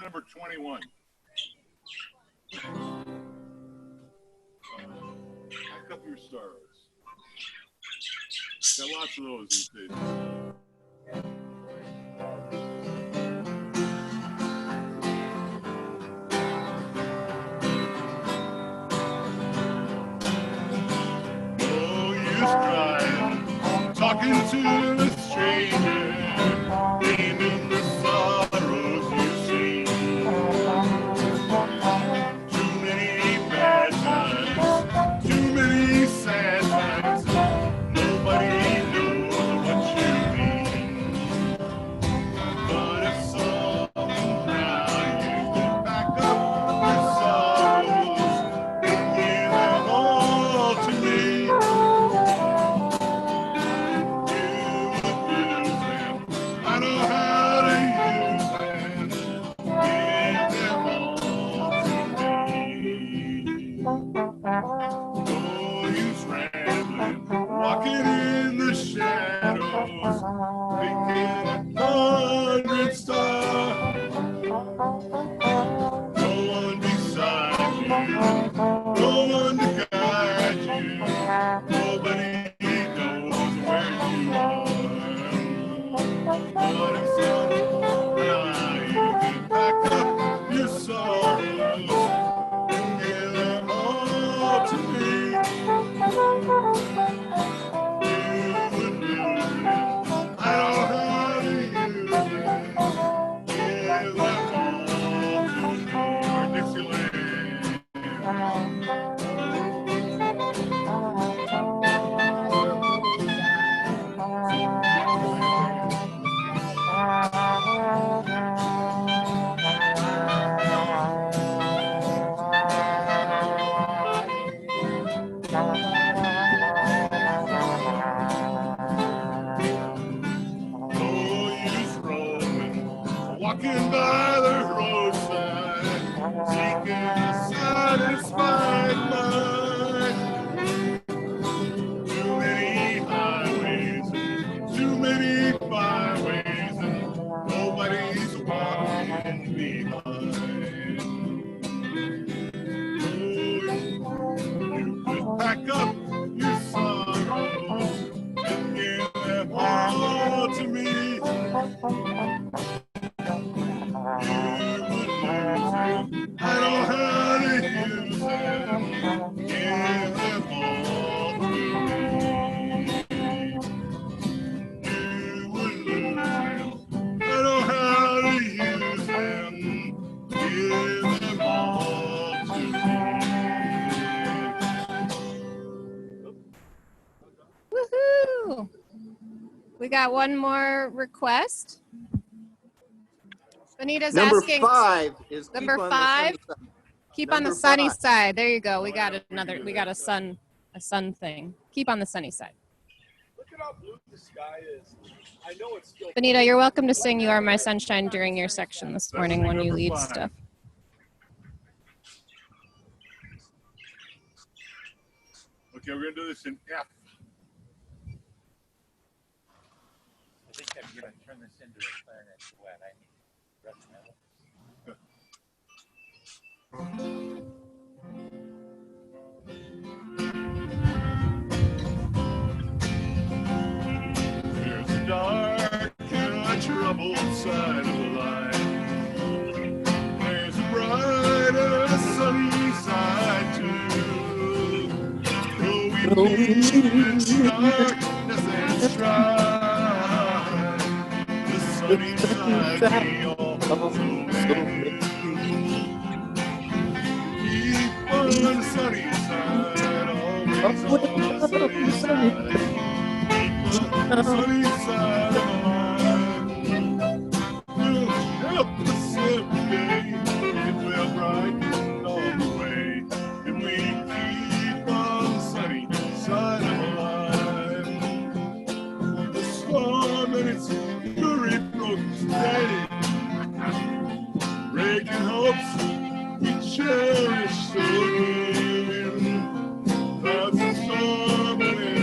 number 21. Pack up your sorrows. Got lots of those these days. Oh, you're crying, talking to a stranger, naming the sorrows you see. Too many bad times, too many sad times. Nobody knows what you mean. But if somehow you can back up your sorrows and give them all to me, you would use them. I know how to use them. Give them all to me. Oh, you's rambling, walking in the shadows, thinking 100 stars. No one beside you, no one to guide you. Nobody knows where you are. But if somehow you can pack up your sorrows and give them all to me, you would lose them. I know how to use them. Give them all to me. Our Dixieland. Oh, you's roaming, walking by the roadside, seeking a satisfied mind. Too many highways, too many byways, and nobody's walking behind. Oh, you could pack up your sorrows and give them all to me. You would lose them. I know how to use them. Give them all to me. You would lose them. I know how to use them. Give them all to me. Woohoo! We got one more request. Benita's Number asking. 5 is Number Keep on the 5? Sunny Side. Keep on the Number sunny 5. side. There you go. We got another. We got a sun thing. Keep on the sunny side. Look at how blue the sky is. I know it's still. Benita, you're welcome to sing "You Are My Sunshine" during your section this morning when you lead stuff. Okay, we're gonna do this in F. I think I'm going to turn this into a clarinet duet. I need breath metal. There's a dark and a troubled side of life. There's a bright and a sunny side too. Though we live in darkness and strife, the sunny side we also make. Keep on the sunny side, always on the sunny side. Sunny side of life will help us every day. It will brighten all the way if we keep on the sunny side of life. The storm and its fury broke steady, breaking hopes we cherish so near. Clouds and storm and it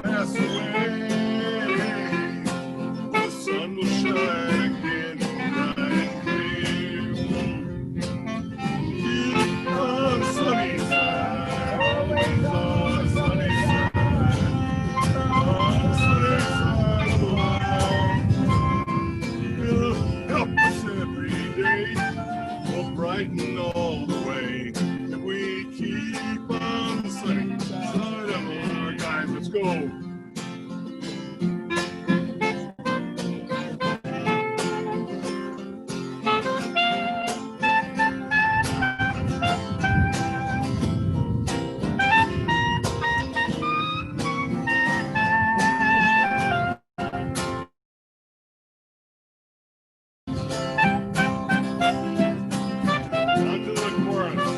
pass away. The sun will shine again bright and clear. brighten all the way. If we keep on the sunny side of our guys, let's go. Onto the chorus.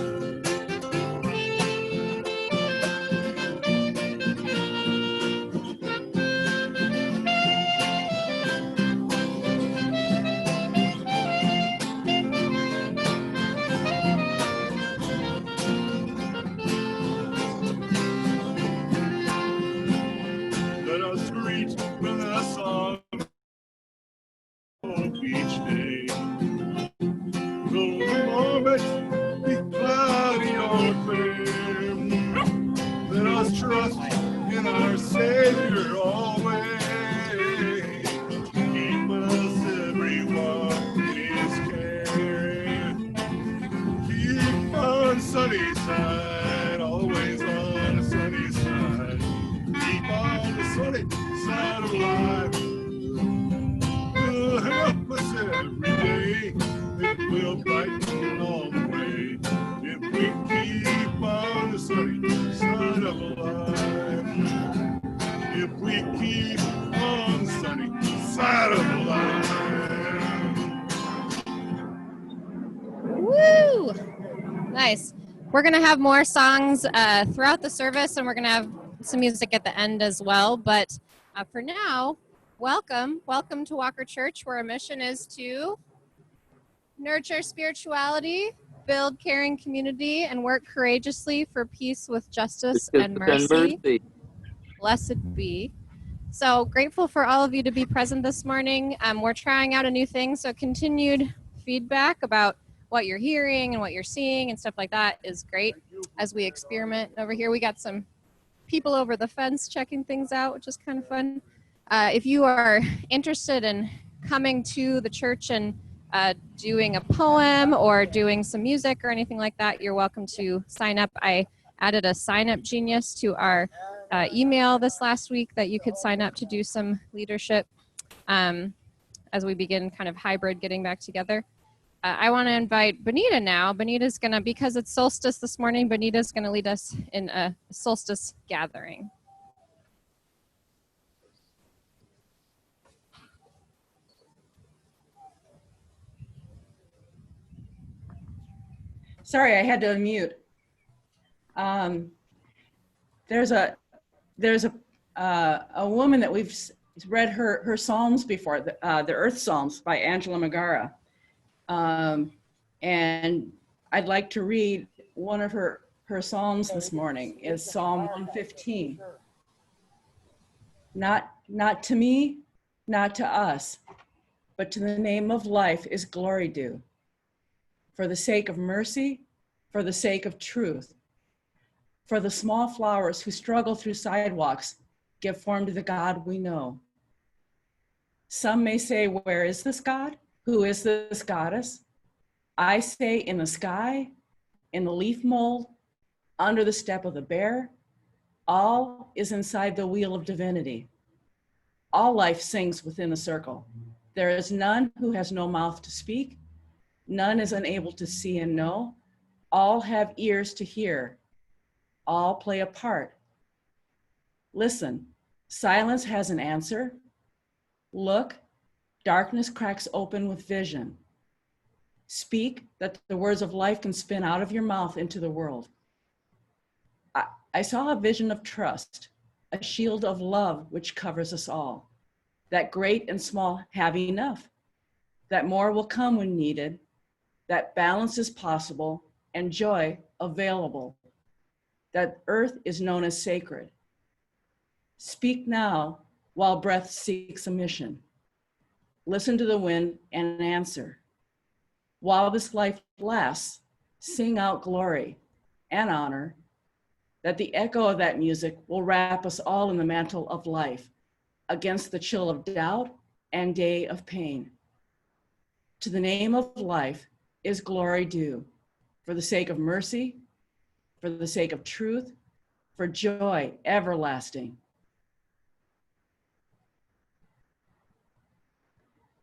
Let us greet with a song of each day. Though the moment be cloudy or clear, let us trust in our Savior always. Keep us everyone in His care. Keep on sunny side, always on the sunny side. Keep on the sunny side of life. Will help us every day. It will brighten all the way. If we keep on the sunny side of life. If we keep on the sunny side of life. Woo! Nice. We're going to have more songs throughout the service, and we're going to have some music at the end as well. But for now, welcome to Walker Church, where our mission is to nurture spirituality, build caring community, and work courageously for peace with justice and mercy. Blessed be. So grateful for all of you to be present this morning. We're trying out a new thing, so continued feedback about what you're hearing and what you're seeing and stuff like that is great as we experiment. Over here we got some people over the fence checking things out, which is kind of fun. If you are interested in coming to the church and doing a poem or doing some music or anything like that, you're welcome to sign up. I added a sign up genius to our email this last week that you could sign up to do some leadership as we begin kind of hybrid getting back together. I want to invite Benita now. Benita's going to, because it's solstice this morning, Benita's going to lead us in a solstice gathering. Sorry, I had to unmute. There's a woman that we've read her psalms before, the Earth Psalms by Angela Megara. And I'd like to read one of her psalms this morning. Is Psalm 115. Not to me, not to us, but to the name of life is glory due. For the sake of mercy, for the sake of truth, for the small flowers who struggle through sidewalks, give form to the God we know. Some may say, where is this God? Who is this goddess? I say, in the sky, in the leaf mold, under the step of the bear, all is inside the wheel of divinity. All life sings within the circle. There is none who has no mouth to speak. None is unable to see and know. All have ears to hear. All play a part. Listen, silence has an answer. Look, darkness cracks open with vision. Speak that the words of life can spin out of your mouth into the world. I saw a vision of trust, a shield of love which covers us all. That great and small have enough, that more will come when needed, that balance is possible and joy available, that earth is known as sacred. Speak now while breath seeks a mission. Listen to the wind and answer. While this life lasts, sing out glory and honor, that the echo of that music will wrap us all in the mantle of life against the chill of doubt and day of pain. To the name of life is glory due, for the sake of mercy, for the sake of truth, for joy everlasting.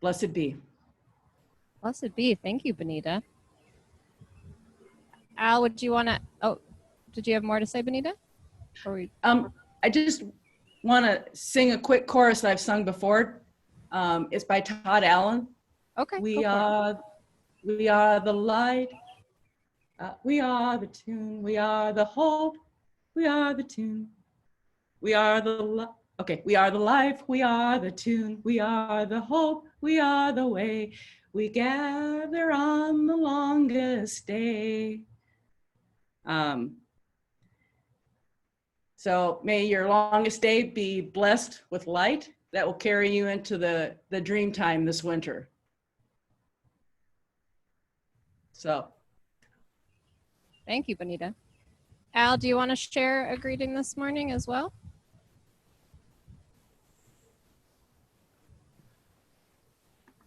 Blessed be. Blessed be. Thank you, Benita. Al, would you want to? Oh, did you have more to say, Benita? Or we? I just want to sing a quick chorus that I've sung before. It's by Todd Allen. Okay. We are the light. We are the tune. We are the hope. We are the tune. We are the we are the life. We are the tune. We are the hope. We are the way. We gather on the longest day. So may your longest day be blessed with light that will carry you into the dream time this winter. So. Thank you, Benita. Al, do you want to share a greeting this morning as well?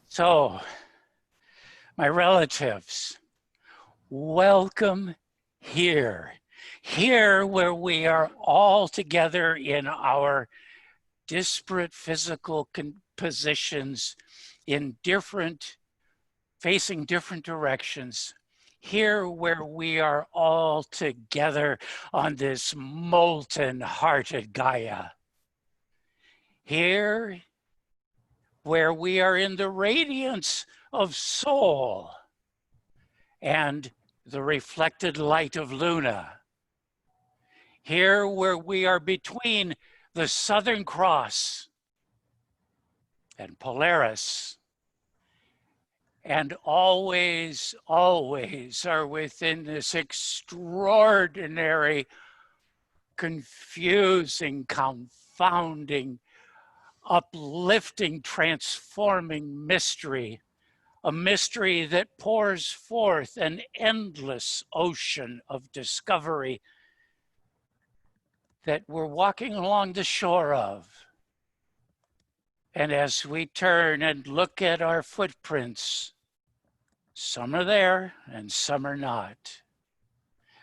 So, my relatives, welcome here. Here where we are all together in our disparate physical positions in facing different directions. Here where we are all together on this molten-hearted Gaia. Here where we are in the radiance of soul and the reflected light of Luna. Here where we are between the Southern Cross and Polaris, and always, always are within this extraordinary, confusing, confounding, uplifting, transforming mystery, a mystery that pours forth an endless ocean of discovery that we're walking along the shore of. And as we turn and look at our footprints, some are there and some are not.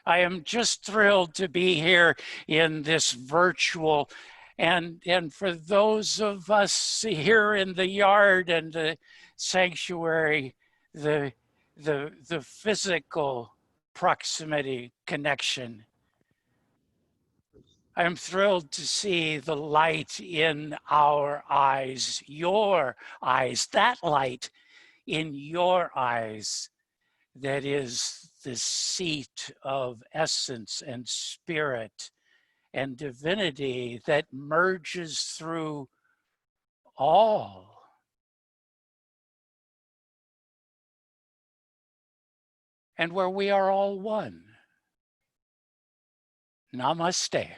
I am just thrilled to be here in this virtual, and for those of us here in the yard and the sanctuary, the physical proximity connection. I'm thrilled to see the light in our eyes, your eyes, that light in your eyes that is the seat of essence and spirit and divinity that merges through all. And where we are all one. Namaste.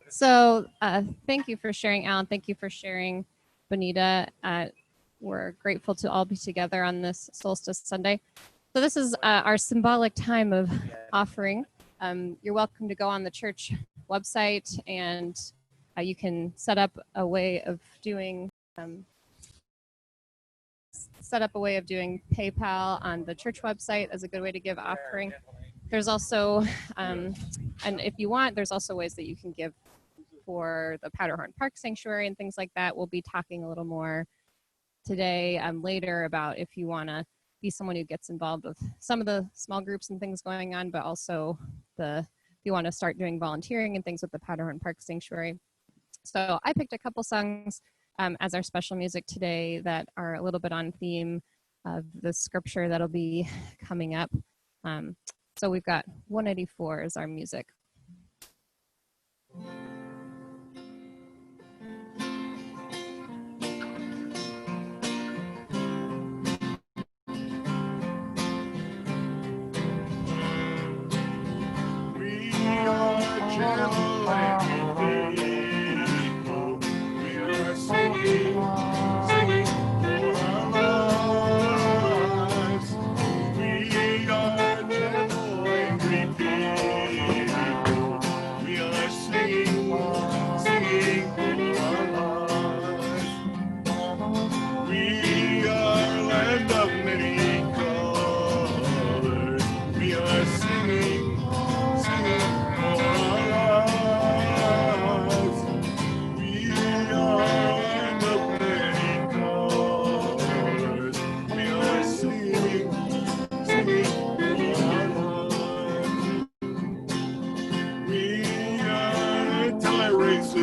So thank you for sharing, Alan. Thank you for sharing, Benita. We're grateful to all be together on this Solstice Sunday. So this is our symbolic time of offering. You're welcome to go on the church website and you can set up a way of doing PayPal on the church website as a good way to give offering. There's also, and if you want, there's also ways that you can give for the Powderhorn Park Sanctuary and things like that. We'll be talking a little more today, later, about if you want to be someone who gets involved with some of the small groups and things going on, but also if you want to start doing volunteering and things with the Powderhorn Park Sanctuary. So I picked a couple songs as our special music today that are a little bit on theme of the scripture that'll be coming up. So we've got 184 as our music. We are gentle and faithful. We are singing for our lives. We are gentle and faithful.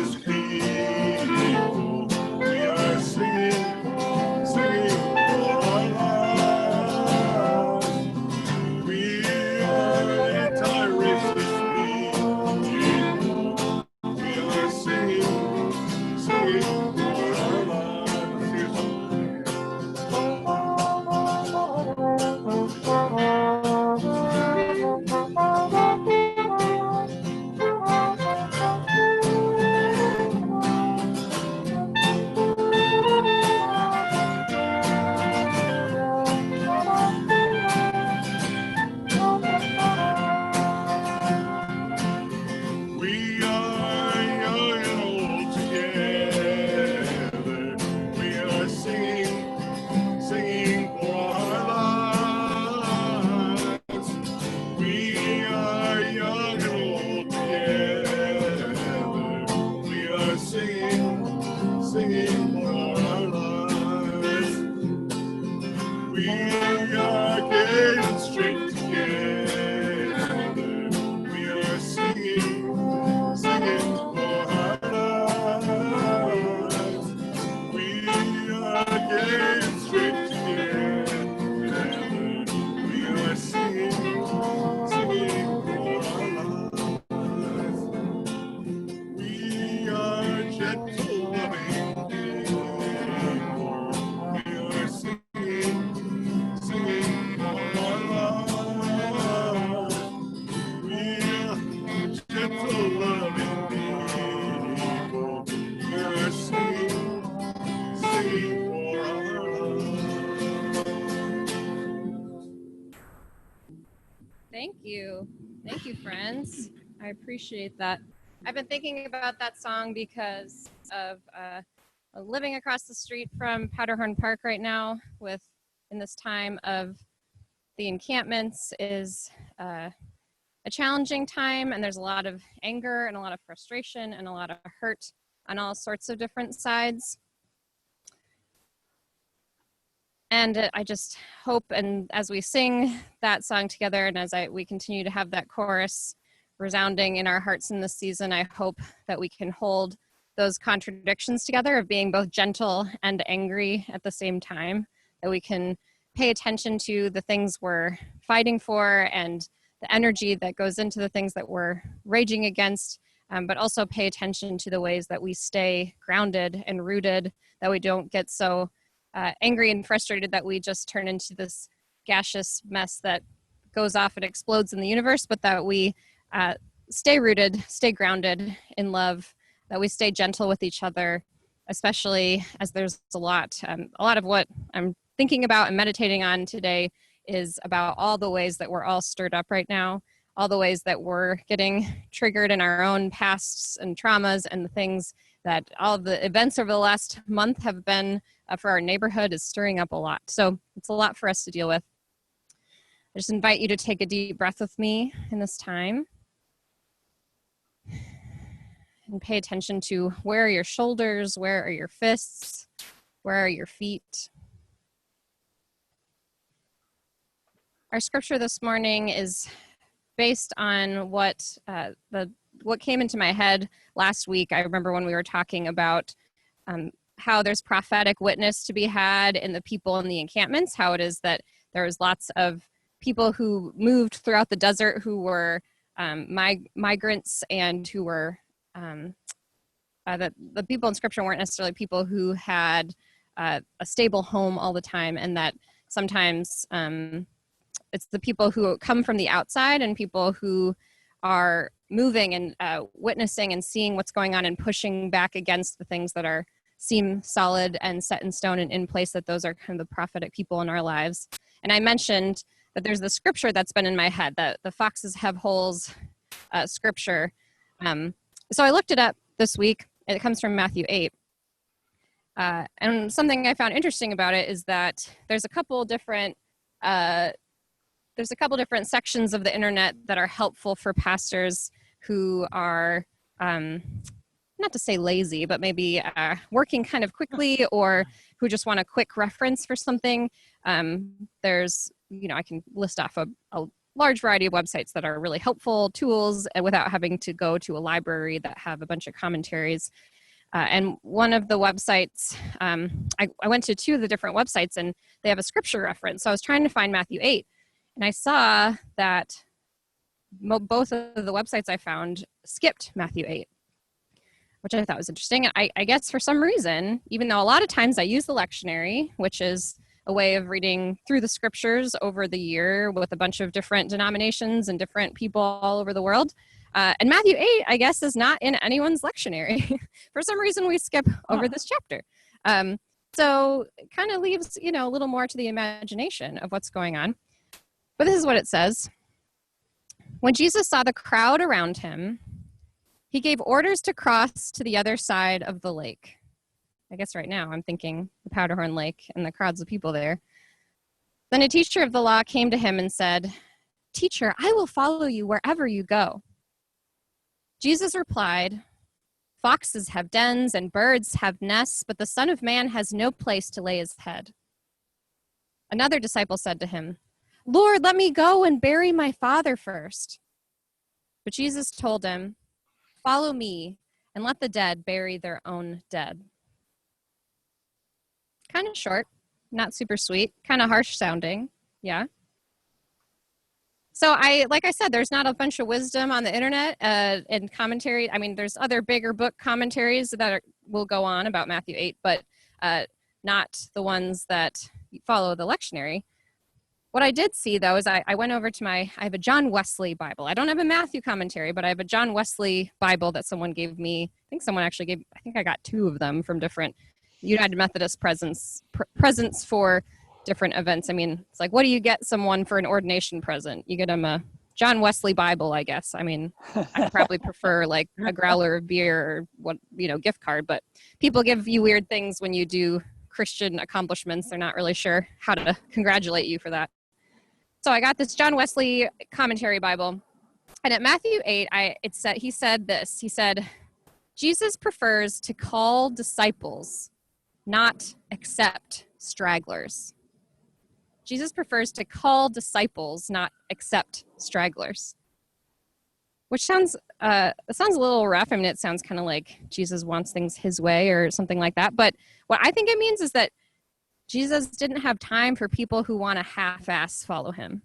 this people. We are singing, singing for our lives. We are anti-racist people. We are singing, singing for our lives. Here's we are young and old together. We are singing, singing for our lives. We are young and old together. We are singing, singing for our lives. We are gay and straight together. We are singing, singing for our lives. We are gay and straight together. We are singing, singing for our lives. We are gentle, loving people. We are singing, singing for our lives. We are gentle, loving people. We are singing, singing for our lives. Thank you. Thank you, friends. I appreciate that. I've been thinking about that song because of living across the street from Powderhorn Park right now in this time of the encampments is a challenging time, and there's a lot of anger and a lot of frustration and a lot of hurt on all sorts of different sides. And I just hope, and as we sing that song together, and as we continue to have that chorus resounding in our hearts in this season, I hope that we can hold those contradictions together of being both gentle and angry at the same time, that we can pay attention to the things we're fighting for and the energy that goes into the things that we're raging against, but also pay attention to the ways that we stay grounded and rooted, that we don't get so angry and frustrated that we just turn into this gaseous mess that goes off and explodes in the universe, but that we stay rooted, stay grounded in love, that we stay gentle with each other, especially as there's a lot of what I'm thinking about and meditating on today is about all the ways that we're all stirred up right now, all the ways that we're getting triggered in our own pasts and traumas, and the things that all of the events over the last month have been for our neighborhood is stirring up a lot. So it's a lot for us to deal with. I just invite you to take a deep breath with me in this time and pay attention to where are your shoulders, where are your fists, where are your feet. Our scripture this morning is based on what came into my head last week. I remember when we were talking about how there's prophetic witness to be had in the people in the encampments, how it is that there's lots of people who moved throughout the desert who were migrants and who were, the people in scripture weren't necessarily people who had a stable home all the time, and that sometimes it's the people who come from the outside and people who are moving and witnessing and seeing what's going on and pushing back against the things that seem solid and set in stone and in place, that those are kind of the prophetic people in our lives. And I mentioned that there's the scripture that's been in my head, that the foxes have holes scripture. So I looked it up this week. It comes from Matthew 8. And something I found interesting about it is that there's a couple different sections of the internet that are helpful for pastors who are, not to say lazy, but maybe working kind of quickly, or who just want a quick reference for something. There's, I can list off a large variety of websites that are really helpful tools without having to go to a library that have a bunch of commentaries. And one of the websites, I went to two of the different websites and they have a scripture reference. So I was trying to find Matthew 8 and I saw that both of the websites I found skipped Matthew 8, which I thought was interesting. I guess for some reason, even though a lot of times I use the lectionary, which is a way of reading through the scriptures over the year with a bunch of different denominations and different people all over the world. And Matthew 8, I guess, is not in anyone's lectionary. For some reason, we skip over this chapter. So it kind of leaves, a little more to the imagination of what's going on. But this is what it says. When Jesus saw the crowd around him, he gave orders to cross to the other side of the lake. I guess right now I'm thinking the Powderhorn Lake and the crowds of people there. Then a teacher of the law came to him and said, "Teacher, I will follow you wherever you go." Jesus replied, "Foxes have dens and birds have nests, but the Son of Man has no place to lay his head." Another disciple said to him, "Lord, let me go and bury my father first." But Jesus told him, "Follow me and let the dead bury their own dead." Kind of short, not super sweet, kind of harsh sounding. Yeah. So like I said, there's not a bunch of wisdom on the internet and commentary. I mean, there's other bigger book commentaries that will go on about Matthew 8, but not the ones that follow the lectionary. What I did see, though, is I went over to I have a John Wesley Bible. I don't have a Matthew commentary, but I have a John Wesley Bible that someone gave me. I think someone actually I think I got two of them from different United Methodist presents for different events. I mean, it's like, what do you get someone for an ordination present? You get them a John Wesley Bible, I guess. I mean, I probably prefer like a growler of beer or gift card, but people give you weird things when you do Christian accomplishments. They're not really sure how to congratulate you for that. So I got this John Wesley commentary Bible, and at Matthew 8, he said this. He said, Jesus prefers to call disciples, not accept stragglers. Jesus prefers to call disciples, not accept stragglers. Which sounds a little rough. I mean, it sounds kind of like Jesus wants things his way or something like that. But what I think it means is that Jesus didn't have time for people who want to half-ass follow him.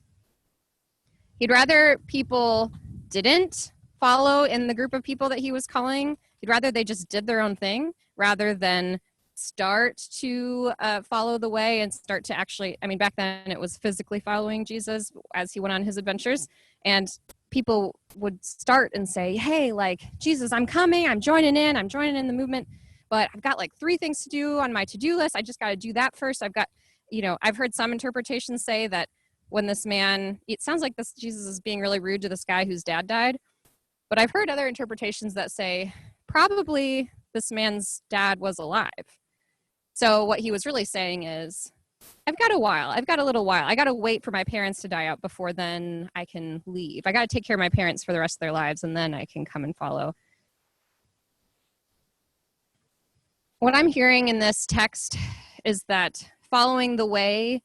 He'd rather people didn't follow in the group of people that he was calling. He'd rather they just did their own thing rather than start to follow the way and start to actually, I mean, back then it was physically following Jesus as he went on his adventures. And people would start and say, hey, like, Jesus, I'm coming, I'm joining in the movement, but I've got like 3 things to do on my to-do list. I just got to do that first. I've heard some interpretations say that when this man, it sounds like this Jesus is being really rude to this guy whose dad died. But I've heard other interpretations that say probably this man's dad was alive. So what he was really saying is, I've got a little while. I got to wait for my parents to die out before then I can leave. I got to take care of my parents for the rest of their lives, and then I can come and follow. What I'm hearing in this text is that following the way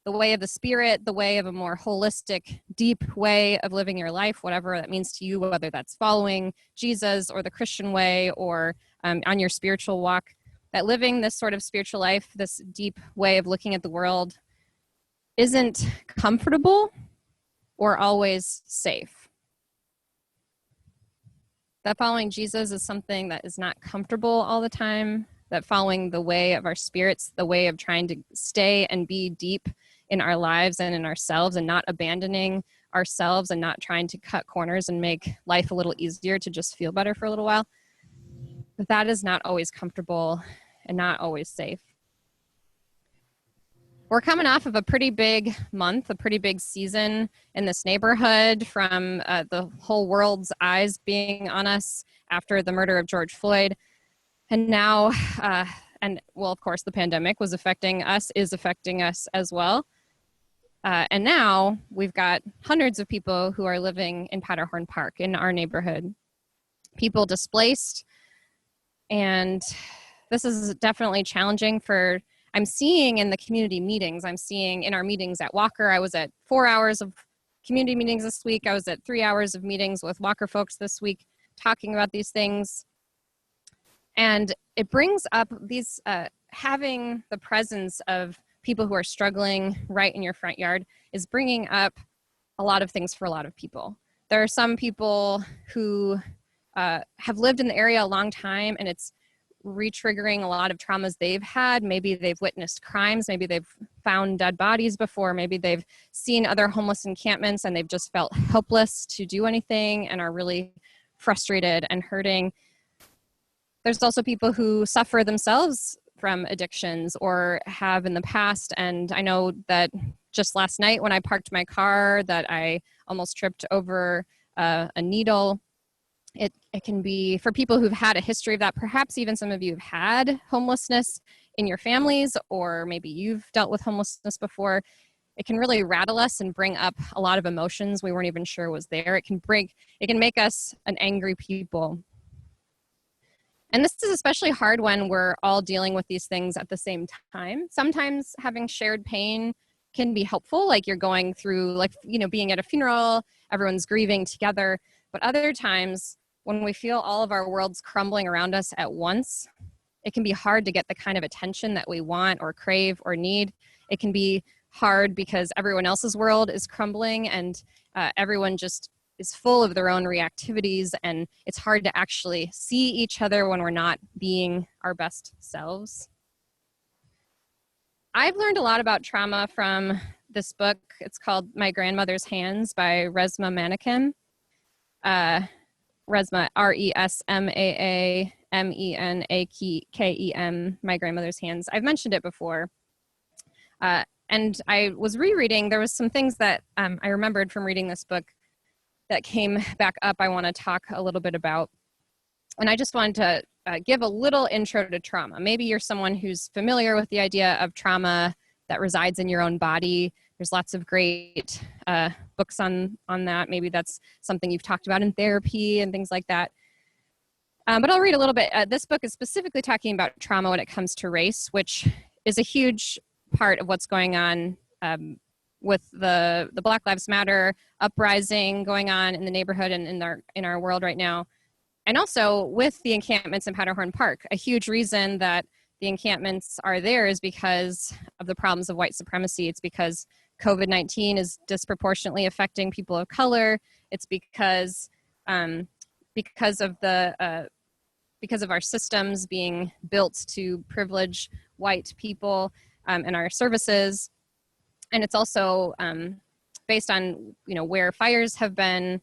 of the Spirit, the way of a more holistic, deep way of living your life, whatever that means to you, whether that's following Jesus or the Christian way or on your spiritual walk, that living this sort of spiritual life, this deep way of looking at the world, isn't comfortable or always safe. That following Jesus is something that is not comfortable all the time, that following the way of our spirits, the way of trying to stay and be deep in our lives and in ourselves and not abandoning ourselves and not trying to cut corners and make life a little easier to just feel better for a little while. But that is not always comfortable and not always safe. We're coming off of a pretty big month, a pretty big season in this neighborhood from the whole world's eyes being on us after the murder of George Floyd. And now, of course, the pandemic is affecting us as well. And now we've got hundreds of people who are living in Powderhorn Park in our neighborhood. People displaced. And this is definitely challenging I'm seeing in the community meetings, I'm seeing in our meetings at Walker, I was at 4 hours of community meetings this week. I was at 3 hours of meetings with Walker folks this week talking about these things. And it brings up these, having the presence of people who are struggling right in your front yard is bringing up a lot of things for a lot of people. There are some people who have lived in the area a long time, and it's re-triggering a lot of traumas they've had. Maybe they've witnessed crimes, maybe they've found dead bodies before, maybe they've seen other homeless encampments and they've just felt helpless to do anything and are really frustrated and hurting. There's also people who suffer themselves from addictions or have in the past. And I know that just last night when I parked my car that I almost tripped over a needle. It can be for people who've had a history of that. Perhaps even some of you have had homelessness in your families, or maybe you've dealt with homelessness before. It can really rattle us and bring up a lot of emotions we weren't even sure was there. It can make us an angry people. And this is especially hard when we're all dealing with these things at the same time. Sometimes having shared pain can be helpful, like you're going through, like, being at a funeral, everyone's grieving together. But other times, when we feel all of our worlds crumbling around us at once, it can be hard to get the kind of attention that we want or crave or need. It can be hard because everyone else's world is crumbling and everyone just is full of their own reactivities, and it's hard to actually see each other when we're not being our best selves. I've learned a lot about trauma from this book. It's called My Grandmother's Hands by Resmaa Menakem. Resmaa, Resmaamenakem, My Grandmother's Hands. I've mentioned it before. And I was rereading, there was some things that I remembered from reading this book that came back up I want to talk a little bit about. And I just wanted to give a little intro to trauma. Maybe you're someone who's familiar with the idea of trauma that resides in your own body. There's lots of great books on that. Maybe that's something you've talked about in therapy and things like that. But I'll read a little bit. This book is specifically talking about trauma when it comes to race, which is a huge part of what's going on with the Black Lives Matter uprising going on in the neighborhood and in our world right now. And also with the encampments in Powderhorn Park. A huge reason that the encampments are there is because of the problems of white supremacy. It's because COVID-19 is disproportionately affecting people of color. It's because of our systems being built to privilege white people and our services. And it's also based on where fires have been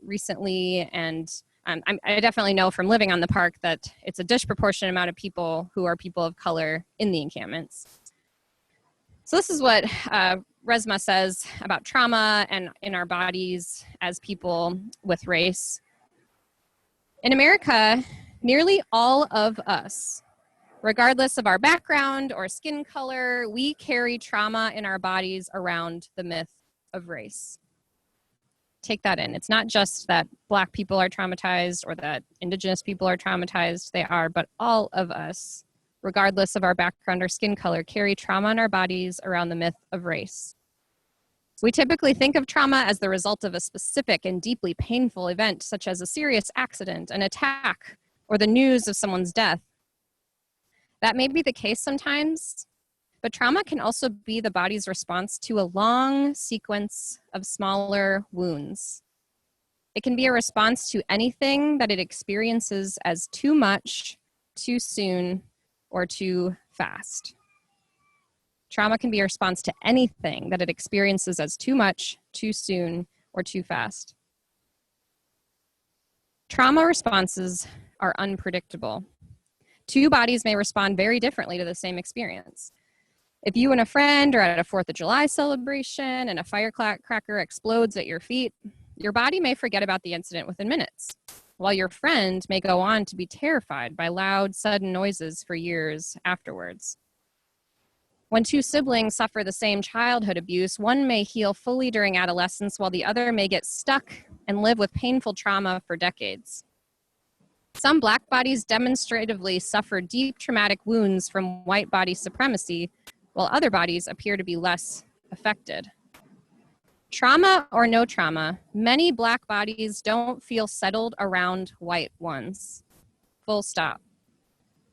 recently. And I definitely know from living on the park that it's a disproportionate amount of people who are people of color in the encampments. So this is what Resmaa says about trauma and in our bodies as people with race. In America, nearly all of us, regardless of our background or skin color, we carry trauma in our bodies around the myth of race. Take that in. It's not just that Black people are traumatized or that Indigenous people are traumatized. They are, but all of us, regardless of our background or skin color, carry trauma in our bodies around the myth of race. We typically think of trauma as the result of a specific and deeply painful event, such as a serious accident, an attack, or the news of someone's death. That may be the case sometimes, but trauma can also be the body's response to a long sequence of smaller wounds. It can be a response to anything that it experiences as too much, too soon, or too fast. Trauma can be a response to anything that it experiences as too much, too soon, or too fast. Trauma responses are unpredictable. Two bodies may respond very differently to the same experience. If you and a friend are at a 4th of July celebration and a firecracker explodes at your feet, your body may forget about the incident within minutes, while your friend may go on to be terrified by loud, sudden noises for years afterwards. When two siblings suffer the same childhood abuse, one may heal fully during adolescence while the other may get stuck and live with painful trauma for decades. Some Black bodies demonstratively suffer deep traumatic wounds from white body supremacy, while other bodies appear to be less affected. Trauma or no trauma, many Black bodies don't feel settled around white ones. Full stop.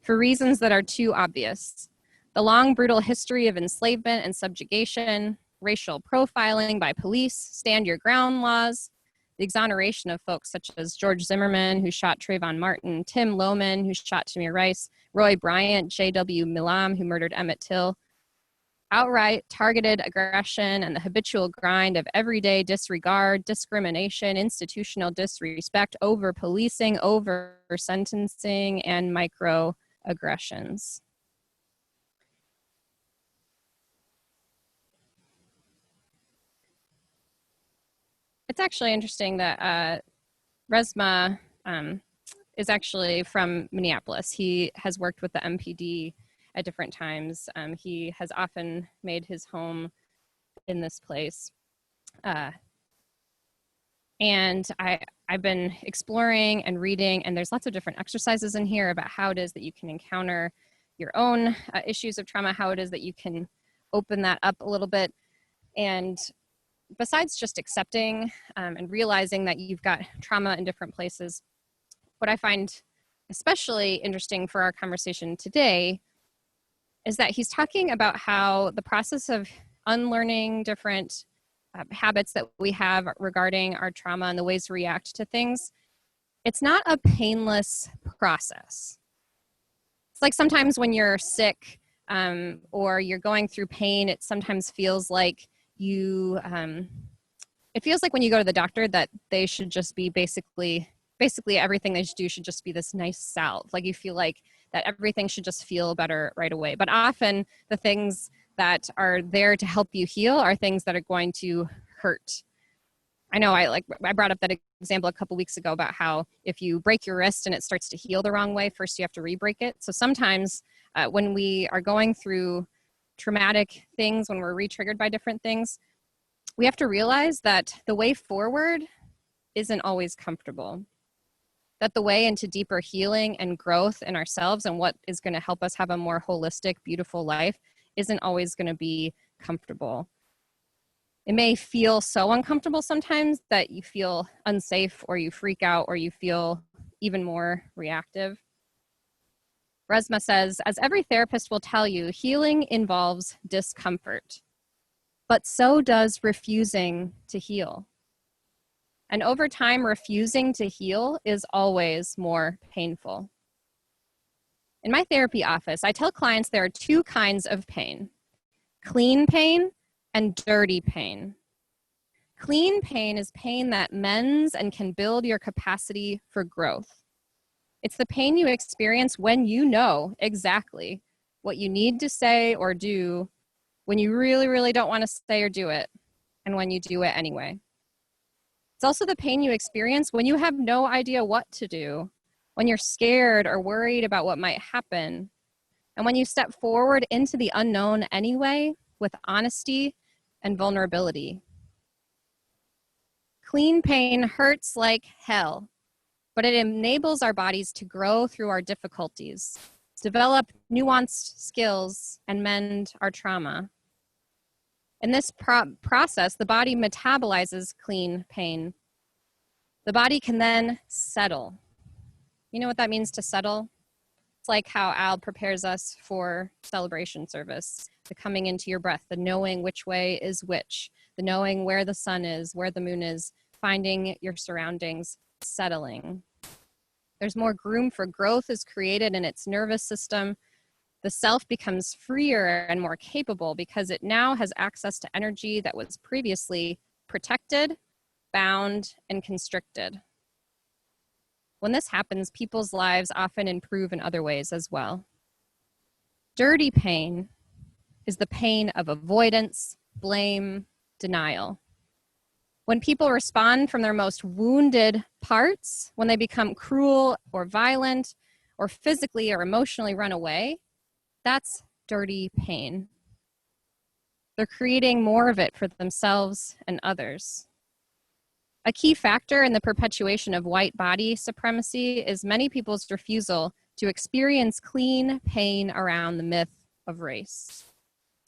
For reasons that are too obvious. The long, brutal history of enslavement and subjugation, racial profiling by police, stand your ground laws, the exoneration of folks such as George Zimmerman, who shot Trayvon Martin, Tim Lohman, who shot Tamir Rice, Roy Bryant, J.W. Milam, who murdered Emmett Till, outright targeted aggression and the habitual grind of everyday disregard, discrimination, institutional disrespect, over policing, over sentencing, and microaggressions. It's actually interesting that Resmaa is actually from Minneapolis. He has worked with the MPD at different times. He has often made his home in this place. And I've been exploring and reading, and there's lots of different exercises in here about how it is that you can encounter your own issues of trauma, how it is that you can open that up a little bit. And besides just accepting and realizing that you've got trauma in different places, what I find especially interesting for our conversation today is that he's talking about how the process of unlearning different habits that we have regarding our trauma and the ways we react to things, it's not a painless process. It's like sometimes when you're sick or you're going through pain, it sometimes feels like you, it feels like when you go to the doctor that they should just be basically everything they should do should just be this nice salve. Like you feel like that everything should just feel better right away. But often the things that are there to help you heal are things that are going to hurt. I know I brought up that example a couple weeks ago about how if you break your wrist and it starts to heal the wrong way, first you have to re-break it. So sometimes when we are going through traumatic things, when we're re-triggered by different things, we have to realize that the way forward isn't always comfortable. That the way into deeper healing and growth in ourselves and what is going to help us have a more holistic, beautiful life isn't always going to be comfortable. It may feel so uncomfortable sometimes that you feel unsafe or you freak out or you feel even more reactive. Resmaa says, as every therapist will tell you, healing involves discomfort, but so does refusing to heal. And over time, refusing to heal is always more painful. In my therapy office, I tell clients there are two kinds of pain: clean pain and dirty pain. Clean pain is pain that mends and can build your capacity for growth. It's the pain you experience when you know exactly what you need to say or do, when you really, really don't want to say or do it, and when you do it anyway. It's also the pain you experience when you have no idea what to do, when you're scared or worried about what might happen, and when you step forward into the unknown anyway with honesty and vulnerability. Clean pain hurts like hell, but it enables our bodies to grow through our difficulties, develop nuanced skills, and mend our trauma. In this process, the body metabolizes clean pain. The body can then settle. You know what that means to settle? It's like how Al prepares us for celebration service, the coming into your breath, the knowing which way is which, the knowing where the sun is, where the moon is, finding your surroundings, settling. There's more room for growth is created in its nervous system. The self becomes freer and more capable because it now has access to energy that was previously protected, bound, and constricted. When this happens, people's lives often improve in other ways as well. Dirty pain is the pain of avoidance, blame, denial. When people respond from their most wounded parts, when they become cruel or violent, or physically or emotionally run away, that's dirty pain. They're creating more of it for themselves and others. A key factor in the perpetuation of white body supremacy is many people's refusal to experience clean pain around the myth of race.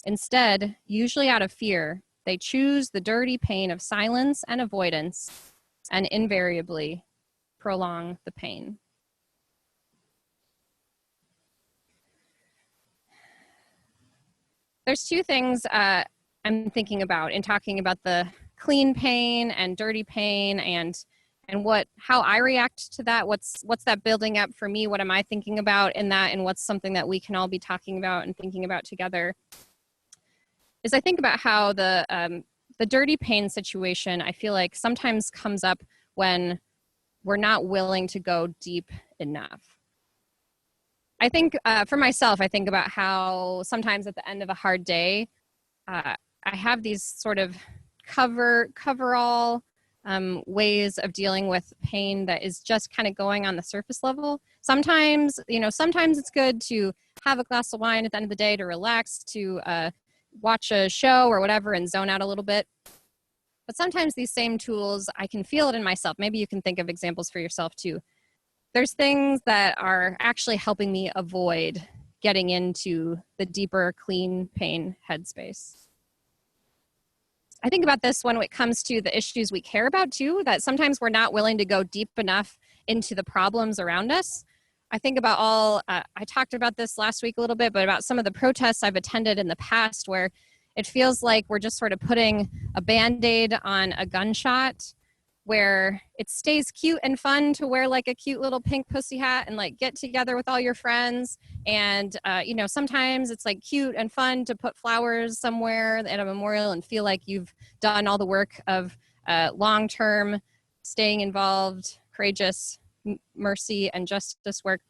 Instead, usually out of fear, They choose the dirty pain of silence and avoidance and invariably prolong the pain. There's two things I'm thinking about in talking about the clean pain and dirty pain and how I react to that. What's that building up for me? What am I thinking about in that? And what's something that we can all be talking about and thinking about together? Is I think about how the dirty pain situation, I feel like sometimes comes up when we're not willing to go deep enough. I think for myself, I think about how sometimes at the end of a hard day, I have these sort of coverall ways of dealing with pain that is just kind of going on the surface level. Sometimes it's good to have a glass of wine at the end of the day to relax, to watch a show or whatever and zone out a little bit. But sometimes these same tools, I can feel it in myself. Maybe you can think of examples for yourself too. There's things that are actually helping me avoid getting into the deeper, clean pain headspace. I think about this when it comes to the issues we care about too, that sometimes we're not willing to go deep enough into the problems around us. I think about I talked about this last week a little bit, but about some of the protests I've attended in the past where it feels like we're just sort of putting a Band-Aid on a gunshot, where it stays cute and fun to wear like a cute little pink pussy hat and like get together with all your friends. And, sometimes it's like cute and fun to put flowers somewhere at a memorial and feel like you've done all the work of long-term staying involved, courageous mercy and justice work.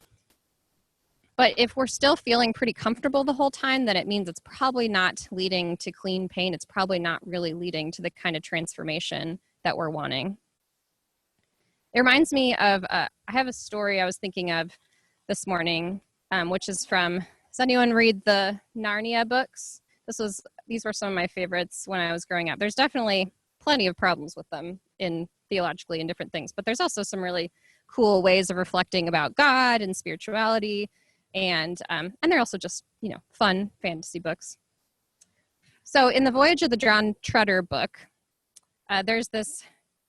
But if we're still feeling pretty comfortable the whole time, then it means it's probably not leading to clean pain. It's probably not really leading to the kind of transformation that we're wanting. It reminds me of, I have a story I was thinking of this morning, which is from, does anyone read the Narnia books? These were some of my favorites when I was growing up. There's definitely plenty of problems with them in theologically and different things, but there's also some really cool ways of reflecting about God and spirituality, and they're also just, fun fantasy books. So in the Voyage of the John Trotter book, there's this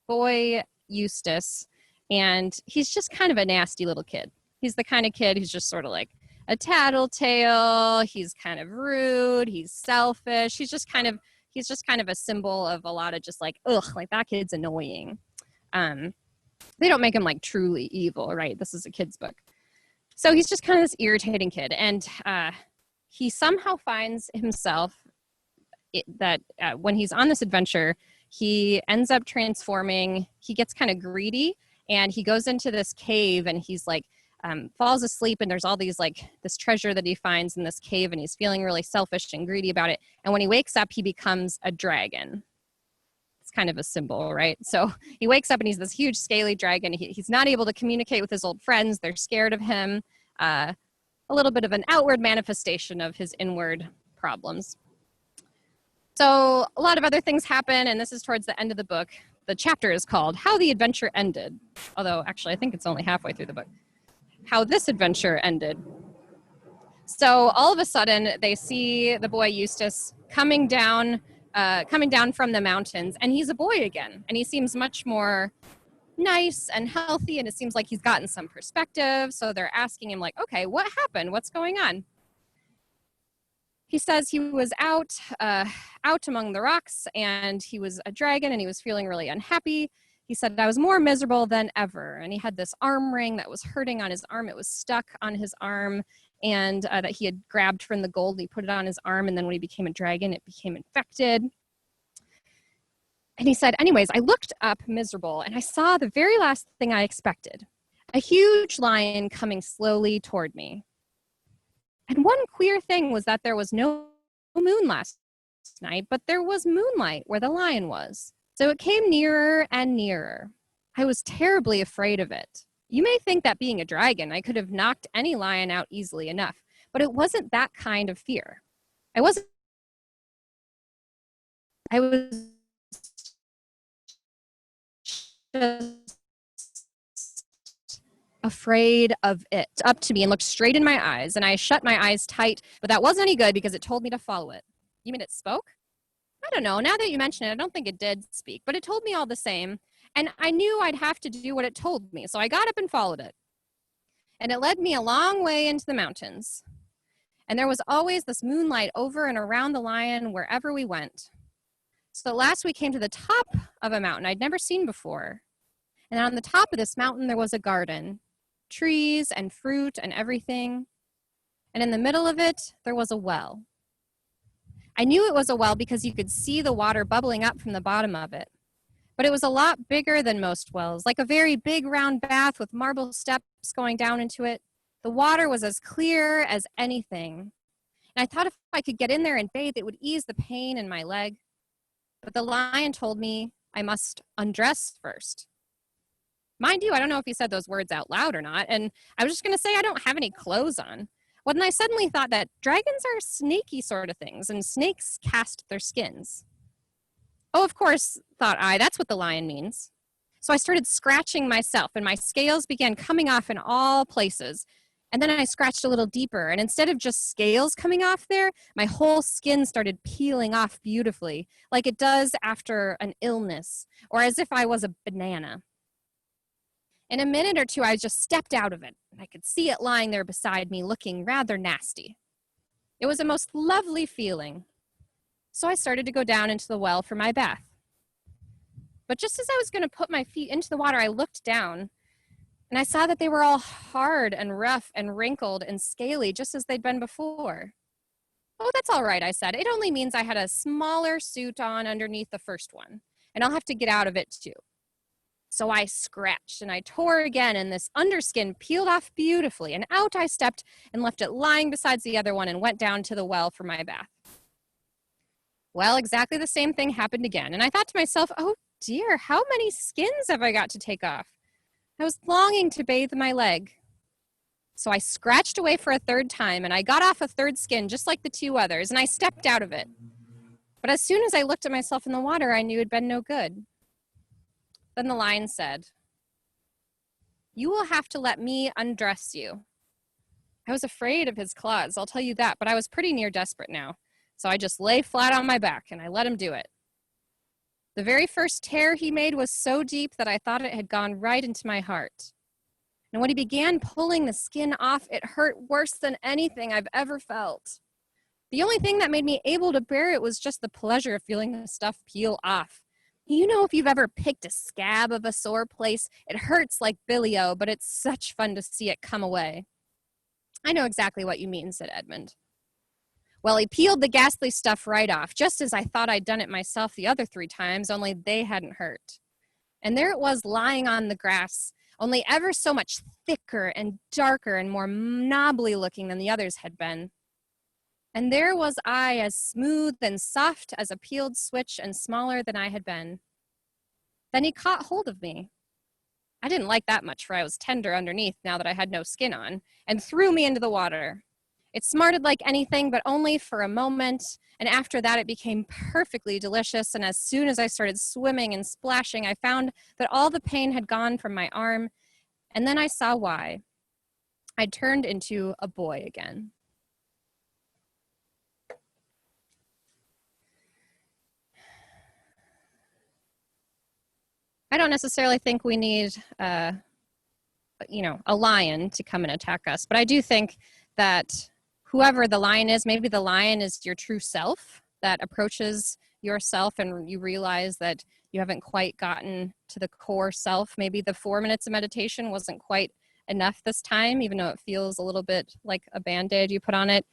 boy, Eustace, and he's just kind of a nasty little kid. He's the kind of kid who's just sort of like a tattletale. He's kind of rude. He's selfish. He's just kind of a symbol of a lot of just like, like that kid's annoying. They don't make him like truly evil, right? This is a kid's book. So he's just kind of this irritating kid. And he somehow finds himself that when he's on this adventure, he ends up transforming. He gets kind of greedy and he goes into this cave and he's like, falls asleep, and there's all these like this treasure that he finds in this cave, and he's feeling really selfish and greedy about it. And when he wakes up, he becomes a dragon. It's kind of a symbol, right? So he wakes up and he's this huge scaly dragon. He's not able to communicate with his old friends. They're scared of him. A little bit of an outward manifestation of his inward problems. So a lot of other things happen, and this is towards the end of the book. The chapter is called How the Adventure Ended, although actually I think it's only halfway through the book. How this adventure ended. So all of a sudden they see the boy Eustace coming down from the mountains, and he's a boy again, and he seems much more nice and healthy, and it seems like he's gotten some perspective. So they're asking him like, okay, what happened? What's going on? He says he was out among the rocks, and he was a dragon, and he was feeling really unhappy. He said, I was more miserable than ever. And he had this arm ring that was hurting on his arm. It was stuck on his arm, and that he had grabbed from the gold. And he put it on his arm, and then when he became a dragon, it became infected. And he said, anyways, I looked up miserable, and I saw the very last thing I expected, a huge lion coming slowly toward me. And one queer thing was that there was no moon last night, but there was moonlight where the lion was. So it came nearer and nearer. I was terribly afraid of it. You may think that being a dragon, I could have knocked any lion out easily enough, but it wasn't that kind of fear. I was just afraid of it. Up to me and looked straight in my eyes, and I shut my eyes tight, but that wasn't any good because it told me to follow it. You mean it spoke? I don't know. Now that you mention it, I don't think it did speak, but it told me all the same. And I knew I'd have to do what it told me. So I got up and followed it. And it led me a long way into the mountains. And there was always this moonlight over and around the lion wherever we went. So at last we came to the top of a mountain I'd never seen before. And on the top of this mountain, there was a garden, trees and fruit and everything. And in the middle of it, there was a well. I knew it was a well because you could see the water bubbling up from the bottom of it. But it was a lot bigger than most wells, like a very big round bath with marble steps going down into it. The water was as clear as anything. And I thought if I could get in there and bathe, it would ease the pain in my leg. But the lion told me I must undress first. Mind you, I don't know if he said those words out loud or not, and I was just going to say I don't have any clothes on. Well, then I suddenly thought that dragons are snaky sort of things, and snakes cast their skins. Oh, of course, thought I, that's what the lion means. So I started scratching myself, and my scales began coming off in all places. And then I scratched a little deeper, and instead of just scales coming off there, my whole skin started peeling off beautifully, like it does after an illness, or as if I was a banana. In a minute or two, I just stepped out of it, and I could see it lying there beside me, looking rather nasty. It was a most lovely feeling. So I started to go down into the well for my bath. But just as I was going to put my feet into the water, I looked down, and I saw that they were all hard and rough and wrinkled and scaly, just as they'd been before. Oh, that's all right, I said. It only means I had a smaller suit on underneath the first one, and I'll have to get out of it too. So I scratched and I tore again, and this underskin peeled off beautifully, and out I stepped and left it lying beside the other one and went down to the well for my bath. Well, exactly the same thing happened again, and I thought to myself, oh dear, how many skins have I got to take off? I was longing to bathe my leg. So I scratched away for a third time, and I got off a third skin just like the two others, and I stepped out of it. But as soon as I looked at myself in the water, I knew it had been no good. Then the lion said, "You will have to let me undress you." I was afraid of his claws, I'll tell you that, but I was pretty near desperate now. So I just lay flat on my back, and I let him do it. The very first tear he made was so deep that I thought it had gone right into my heart. And when he began pulling the skin off, it hurt worse than anything I've ever felt. The only thing that made me able to bear it was just the pleasure of feeling the stuff peel off. You know, if you've ever picked a scab of a sore place, it hurts like billy-o, but it's such fun to see it come away. I know exactly what you mean, said Edmund. Well, he peeled the ghastly stuff right off, just as I thought I'd done it myself the other 3 times, only they hadn't hurt. And there it was lying on the grass, only ever so much thicker and darker and more knobbly looking than the others had been. And there was I, as smooth and soft as a peeled switch and smaller than I had been. Then he caught hold of me. I didn't like that much, for I was tender underneath now that I had no skin on, and threw me into the water. It smarted like anything, but only for a moment, and after that it became perfectly delicious, and as soon as I started swimming and splashing, I found that all the pain had gone from my arm, and then I saw why. I'd turned into a boy again. I don't necessarily think we need, a lion to come and attack us, but I do think that whoever the lion is, maybe the lion is your true self that approaches yourself and you realize that you haven't quite gotten to the core self. Maybe the 4 minutes of meditation wasn't quite enough this time, even though it feels a little bit like a Band-Aid you put on it.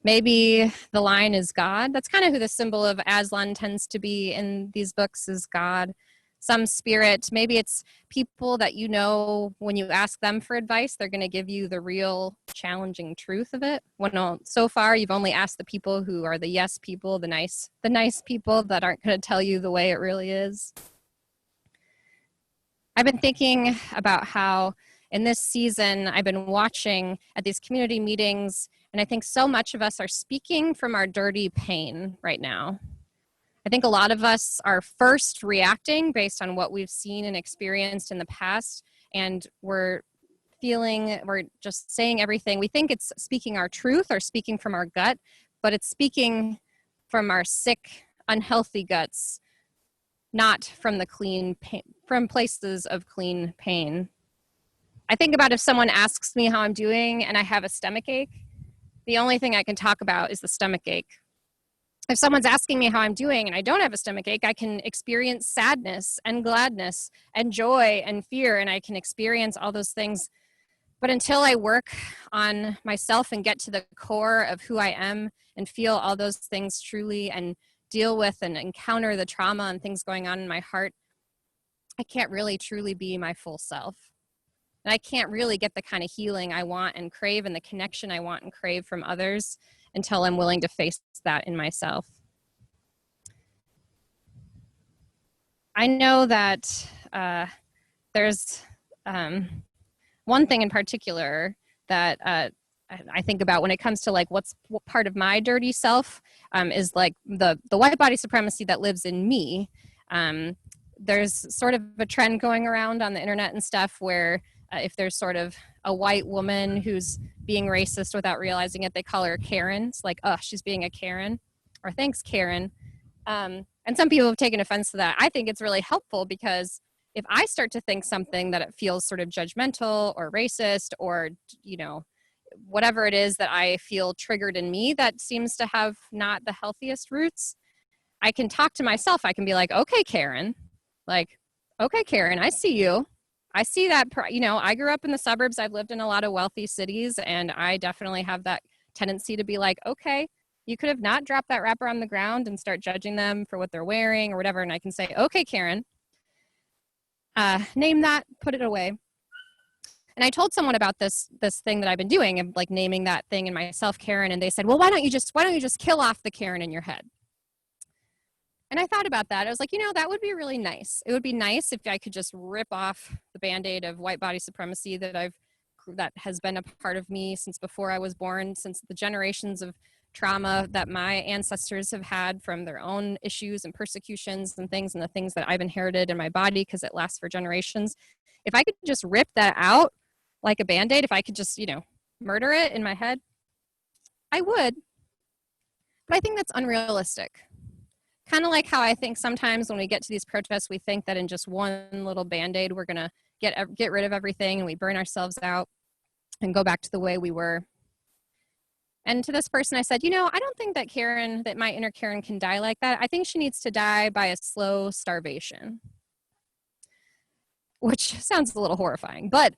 Maybe the lion is God. That's kind of who the symbol of Aslan tends to be in these books, is God. Some spirit, maybe it's people that you know when you ask them for advice, they're going to give you the real challenging truth of it. Well, so far you've only asked the people who are the yes people, the nice people that aren't going to tell you the way it really is. I've been thinking about how in this season I've been watching at these community meetings, and I think so much of us are speaking from our dirty pain right now. I think a lot of us are first reacting based on what we've seen and experienced in the past, and we're just saying everything. We think it's speaking our truth or speaking from our gut, but it's speaking from our sick, unhealthy guts, not from the clean pain, from places of clean pain. I think about if someone asks me how I'm doing and I have a stomach ache, the only thing I can talk about is the stomach ache. If someone's asking me how I'm doing and I don't have a stomach ache, I can experience sadness and gladness and joy and fear, and I can experience all those things. But until I work on myself and get to the core of who I am and feel all those things truly and deal with and encounter the trauma and things going on in my heart, I can't really truly be my full self. And I can't really get the kind of healing I want and crave and the connection I want and crave from others until I'm willing to face that in myself. I know that there's one thing in particular that I think about when it comes to like what part of my dirty self is like the white body supremacy that lives in me. There's sort of a trend going around on the internet and stuff where if there's sort of a white woman who's being racist without realizing it, they call her Karen. It's like, oh, she's being a Karen, or thanks, Karen. And some people have taken offense to that. I think it's really helpful because if I start to think something that it feels sort of judgmental or racist or, you know, whatever it is that I feel triggered in me that seems to have not the healthiest roots, I can talk to myself. I can be like, okay, Karen, I see you. I see that, you know, I grew up in the suburbs. I've lived in a lot of wealthy cities, and I definitely have that tendency to be like, okay, you could have not dropped that wrapper on the ground and start judging them for what they're wearing or whatever. And I can say, okay, Karen, name that, put it away. And I told someone about this thing that I've been doing of like naming that thing in myself, Karen. And they said, well, why don't you just kill off the Karen in your head? And I thought about that. I was like, you know, that would be really nice. It would be nice if I could just rip off the Band-Aid of white body supremacy that has been a part of me since before I was born, since the generations of trauma that my ancestors have had from their own issues and persecutions and things, and the things that I've inherited in my body because it lasts for generations. If I could just rip that out like a Band-Aid, if I could just, you know, murder it in my head, I would. But I think that's unrealistic. Kind of like how I think sometimes when we get to these protests, we think that in just one little Band-Aid, we're going to get rid of everything, and we burn ourselves out and go back to the way we were. And to this person, I said, you know, I don't think that my inner Karen can die like that. I think she needs to die by a slow starvation, which sounds a little horrifying. But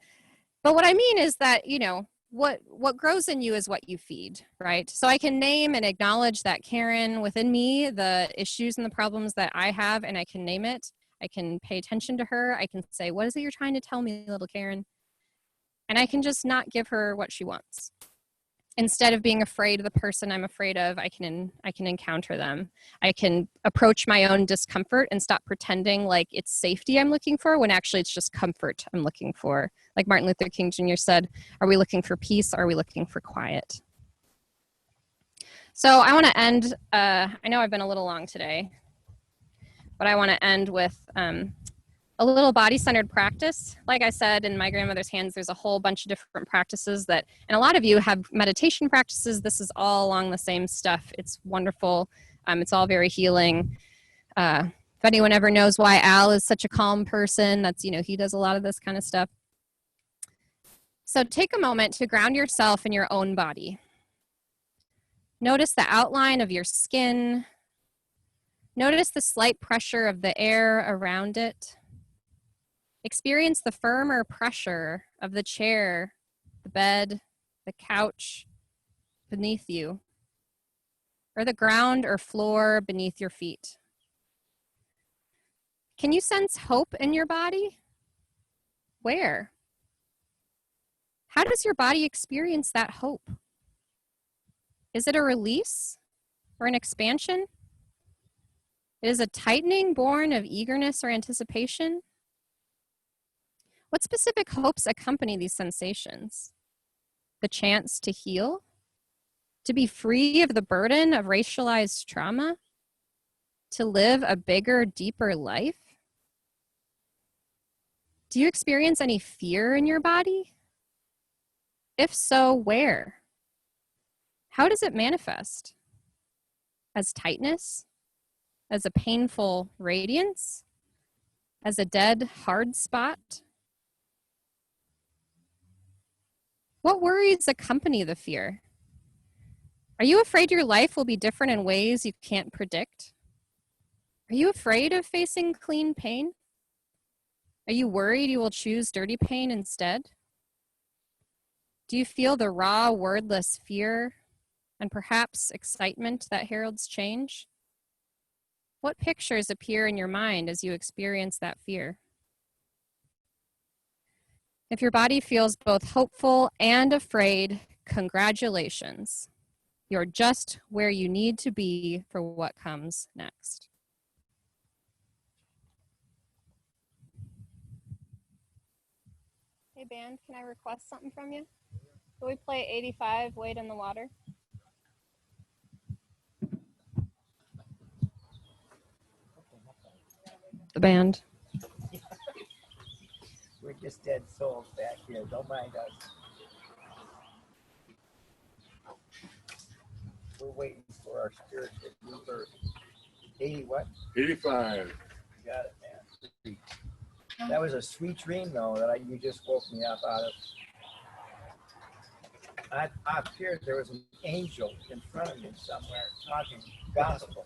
what I mean is that, you know, what grows in you is what you feed, right? So I can name and acknowledge that Karen within me, the issues and the problems that I have, and I can name it. I can pay attention to her. I can say, what is it you're trying to tell me, little Karen? And I can just not give her what she wants. Instead of being afraid of the person I'm afraid of, I can encounter them. I can approach my own discomfort and stop pretending like it's safety I'm looking for when actually it's just comfort I'm looking for. Like Martin Luther King Jr. said, are we looking for peace? Or are we looking for quiet? So I want to end, I know I've been a little long today, but I want to end with a little body-centered practice. Like I said, in My Grandmother's Hands, there's a whole bunch of different practices and a lot of you have meditation practices. This is all along the same stuff. It's wonderful. It's all very healing. If anyone ever knows why Al is such a calm person, that's, you know, he does a lot of this kind of stuff. So take a moment to ground yourself in your own body. Notice the outline of your skin. Notice the slight pressure of the air around it. Experience the firmer pressure of the chair, the bed, the couch beneath you, or the ground or floor beneath your feet. Can you sense hope in your body? Where? How does your body experience that hope? Is it a release or an expansion? Is it a tightening born of eagerness or anticipation? What specific hopes accompany these sensations? The chance to heal? To be free of the burden of racialized trauma? To live a bigger, deeper life? Do you experience any fear in your body? If so, where? How does it manifest? As tightness? as a painful radiance, as a dead hard spot? What worries accompany the fear? Are you afraid your life will be different in ways you can't predict? Are you afraid of facing clean pain? Are you worried you will choose dirty pain instead? Do you feel the raw, wordless fear and perhaps excitement that heralds change? What pictures appear in your mind as you experience that fear? If your body feels both hopeful and afraid, congratulations. You're just where you need to be for what comes next. Hey band, can I request something from you? Can we play 85, Wade in the Water? The band. We're just dead souls back here. Don't mind us. We're waiting for our spirit to new birth. 80 what? 85. You got it, man. That was a sweet dream, though, that you just woke me up out of. I feared there was an angel in front of me somewhere talking gospel.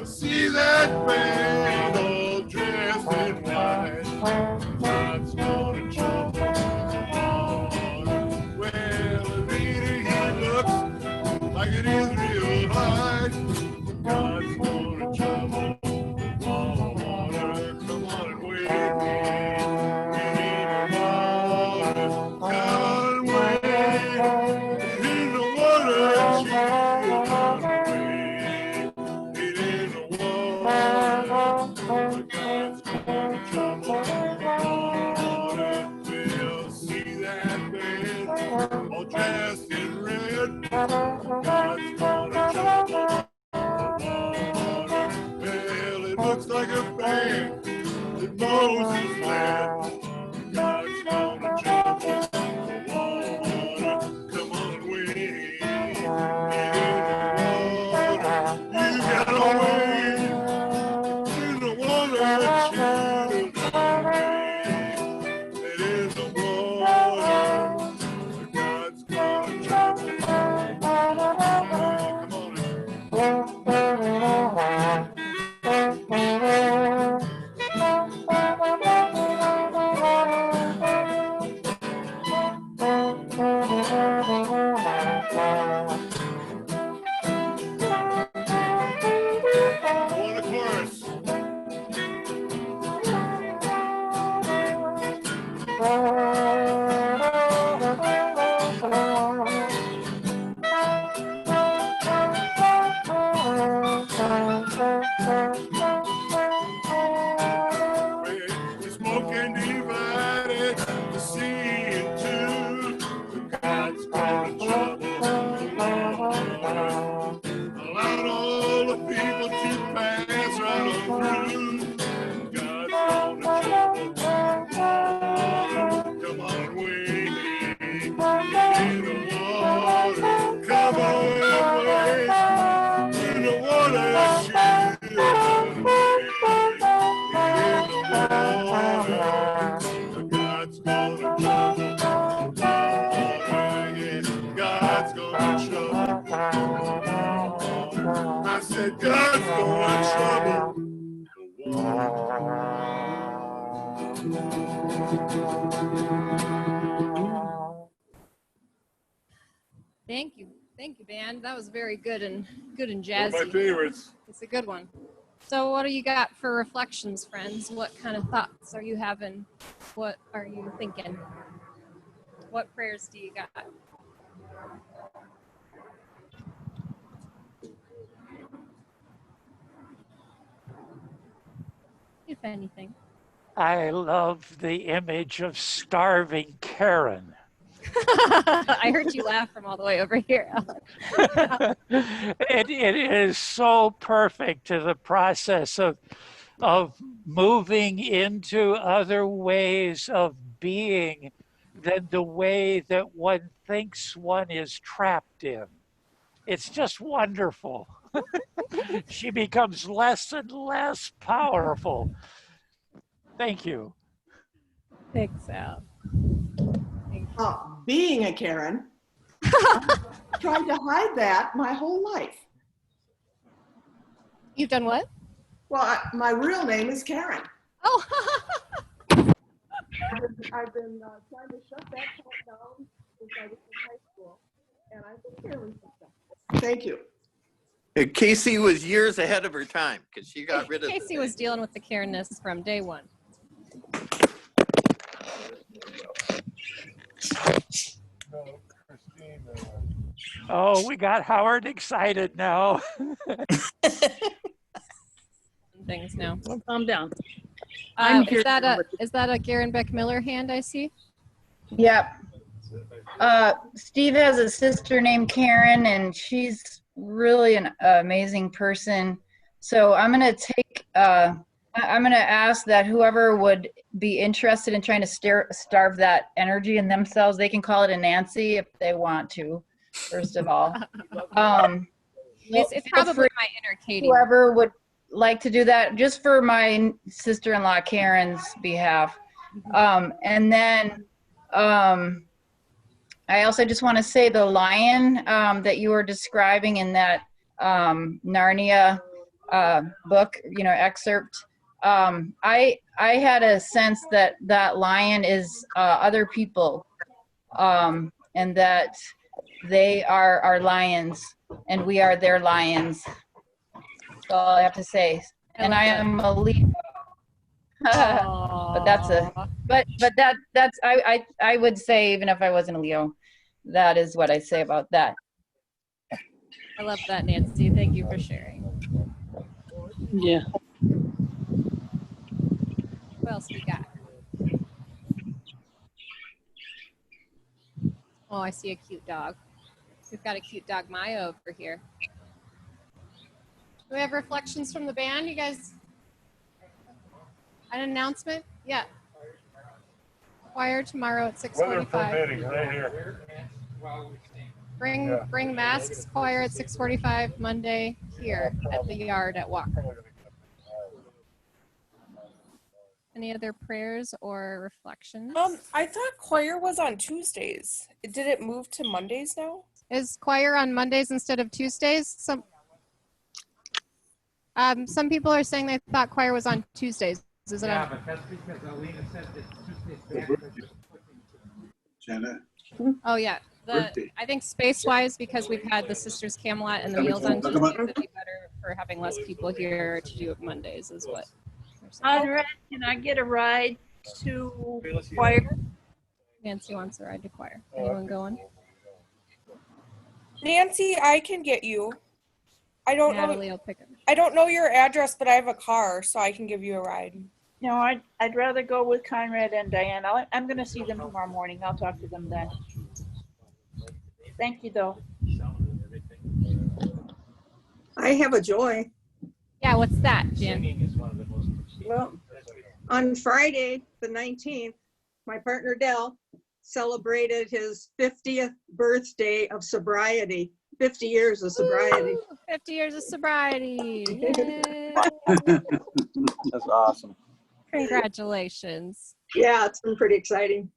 See that man all dressed in white. God's gonna jump on water. Well, later he looks like it is real high. God's gonna jump on water. Come on and wade me in the water. Come on and wade in the water. Dressed in red, God's gonna jump on water. Well, it looks like a band that Moses led. God's gonna jump on water. Come on, wade in the water. You gotta wade in the water, children. Wade in the water. God's gonna jump on Smoking divided the sea in two. God's gonna jump on water. Allowed all the people to pass right on through. God's gonna jump on water. Come on, wade in the water. Come on, wade in the water. God's gonna jump on water. God's gonna jump on water. I said God's gonna trouble the water. Thank you, band. That was very good and One of jazzy. my favorites. It's a good one. So what do you got for reflections, friends? What kind of thoughts are you having? What are you thinking? What prayers do you got? If anything. I love the image of starving Karen. I heard you laugh from all the way over here. it is so perfect to the process of moving into other ways of being than the way that one thinks one is trapped in. It's just wonderful. She becomes less and less powerful. Thank you. Thanks, Al. Being a Karen, I've tried to hide that my whole life. You've done what? Well, my real name is Karen. Oh, I've been trying to shut that down since I was in high school, and I've been feeling something. Thank you. Casey was years ahead of her time because she got rid of Casey was dealing with the Karen-ness from day one. No, Christine. Oh, we got Howard excited now. Things now. Well, calm down. I'm here Is that a Garen Beck Miller hand I see? Yep. Steve has a sister named Karen, and she's really an amazing person. So I'm gonna take. I'm gonna ask that whoever would be interested in trying to starve that energy in themselves, they can call it a Nancy if they want to. First of all, It's probably my inner Katie. whoever would like to do that, just for my sister-in-law Karen's behalf. And then I also just want to say the lion that you were describing in that Narnia book, excerpt. I had a sense that that lion is other people, and that they are our lions and we are their lions. That's all I have to say. And I am a Leo. But that's I would say, even if I wasn't a Leo, that is what I say about that. I love that, Nancy. Thank you for sharing. Yeah. What else we got? Oh, I see a cute dog. We've got a cute dog, Maya, over here. Do we have reflections from the band? You guys, an announcement? Yeah. Choir tomorrow at Weather 6:45. permitting, right here. Bring masks. Choir at 6:45 Monday here at the yard at Walker. Any other prayers or reflections? I thought choir was on Tuesdays. Did it move to Mondays now? Is choir on Mondays instead of Tuesdays? Some people are saying they thought choir was on Tuesdays. Is it on? But that's because Alina said that Tuesday's Jenna. Oh yeah. I think space-wise, because we've had the Sisters Camelot and the meals on Tuesdays, it'd be better for having less people here to do it Mondays, is what. Conrad, can I get a ride to choir? Nancy wants a ride to choir. Anyone going? Nancy, I can get you. I don't Natalie will pick up. I don't know your address, but I have a car, so I can give you a ride. No, I'd rather go with Conrad and Diane. I'm going to see them tomorrow morning. I'll talk to them then. Thank you, though. I have a joy. Yeah, what's that, Jen? Well, on Friday, the 19th, my partner Dell celebrated his 50th birthday of sobriety. 50 years of sobriety. Woo! 50 years of sobriety. Yay. That's awesome. Congratulations. Yeah, it's been pretty exciting.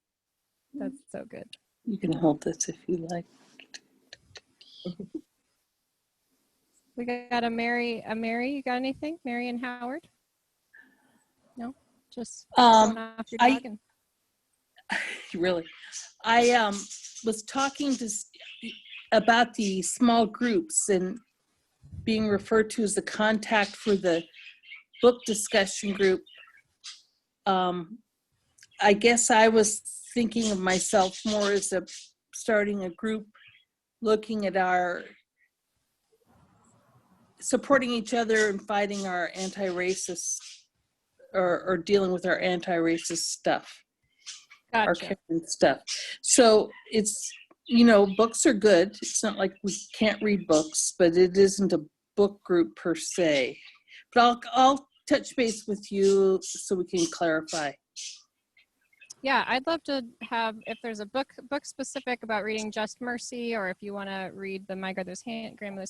That's so good. You can hold this if you like. We got a Mary. You got anything? Mary and Howard? No? Just going off your dog and... Really, I was talking about the small groups and being referred to as the contact for the book discussion group. I guess I was thinking of myself more as starting a group looking at our supporting each other and fighting our anti-racist or dealing with our anti-racist stuff. Our Gotcha. Karen stuff. So it's, books are good. It's not like we can't read books, but it isn't a book group per se. But I'll touch base with you so we can clarify. Yeah, I'd love to have, if there's a book specific about reading Just Mercy, or if you want to read the My Grandmother's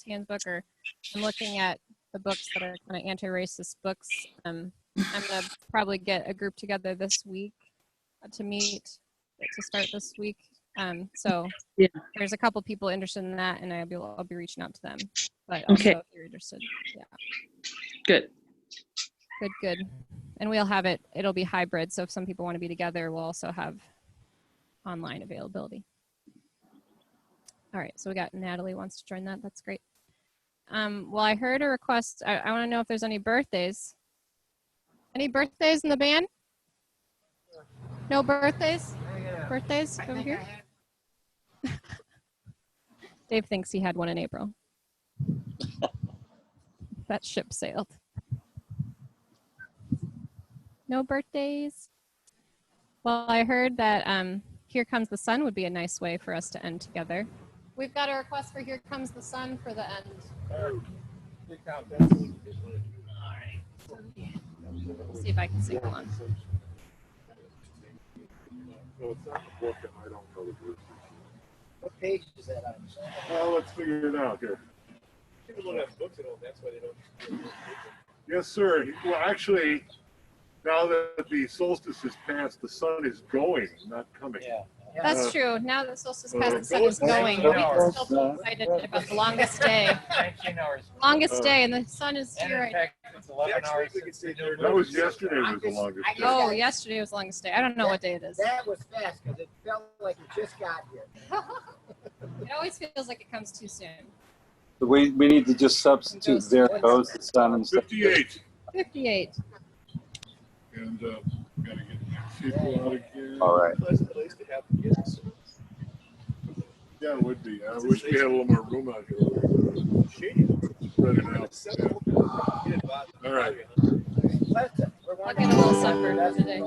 Handbook, or I'm looking at the books that are kind of anti-racist books. I'm gonna probably get a group together this week to meet to start this week. So yeah, there's a couple people interested in that, and I'll be reaching out to them. But also, okay, if you're interested, yeah. good. Good. And we'll have it'll be hybrid. So if some people want to be together, we'll also have online availability. All right, so we got Natalie wants to join that. That's great. Well, I heard a request. I want to know if there's any birthdays. Any birthdays in the band? No birthdays? Birthdays over here? Dave thinks he had one in April. That ship sailed. No birthdays? Well, I heard that Here Comes the Sun would be a nice way for us to end together. We've got a request for Here Comes the Sun for the end. Let's see if I can sing along. What page is that on? Well, let's figure it out here. People don't have books at home, that's why they don't. Yes, sir. Well, actually, now that the solstice is passed, the sun is going, not coming. Yeah. That's true. Now that solstice past, the sun is going. We can still be excited about the longest day. 19 hours. Longest day, and the sun is And here in right fact, it's 11 hours. That was yesterday was the longest day. Oh, yesterday was the longest day. I don't know what day it is. That was fast because it felt like it just got here. It always feels like it comes too soon. So we need to just substitute there goes the sun and stuff. 58. 58. And gotta get people out again. All right. Yeah, it would be. I wish we had a little more room out here. Spread it out. Yeah. All right. I'll get a little sunburned today.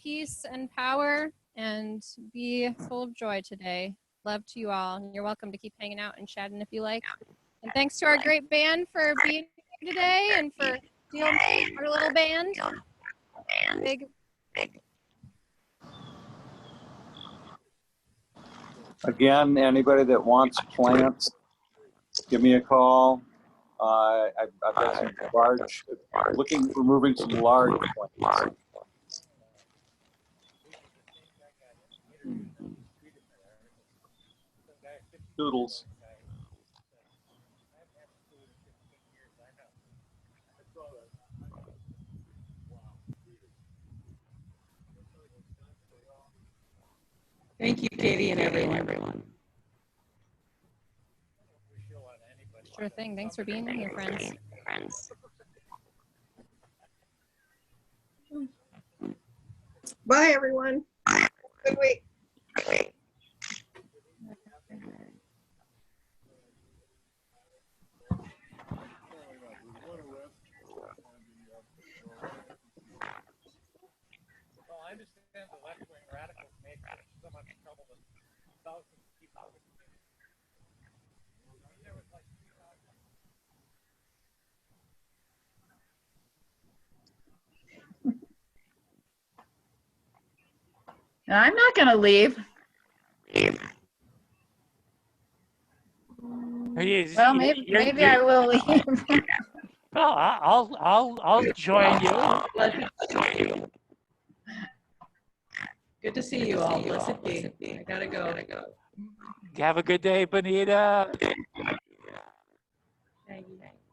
peace and power and be full of joy today. Love to you all. And you're welcome to keep hanging out and chatting if you like. And thanks to our great band for being here today and for stealing our little band. Big. Again, anybody that wants plants, give me a call. I've got some large, looking for moving some large plants. Doodles. Thank you, Katie, and everyone. Sure thing. Thanks for being here, friends. Bye, everyone. Good week. Well, I understand the left-wing radicals made so much trouble with thousands of people. There was like 3,000. I'm not going to leave. Well, maybe I will leave. Well, I'll join you. Good to see you all. Blessed be. I gotta go. Have a good day, Bonita.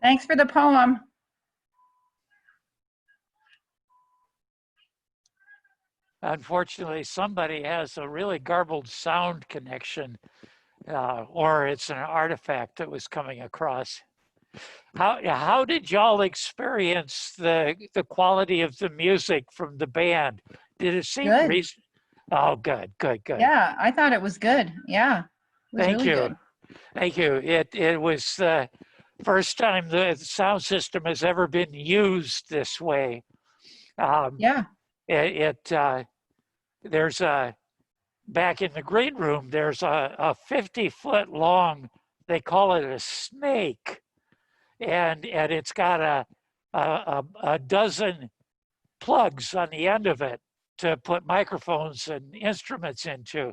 Thanks for the poem. Unfortunately, somebody has a really garbled sound connection, or it's an artifact that was coming across. How did y'all experience the quality of the music from the band? Did it seem Good. reasonable? Oh, good. Yeah, I thought it was good. Yeah, it was Thank really you. good. Thank you. It was the first time the sound system has ever been used this way. Yeah. There's a, back in the green room, there's a 50-foot long, they call it a snake. And it's got a dozen plugs on the end of it to put microphones and instruments into.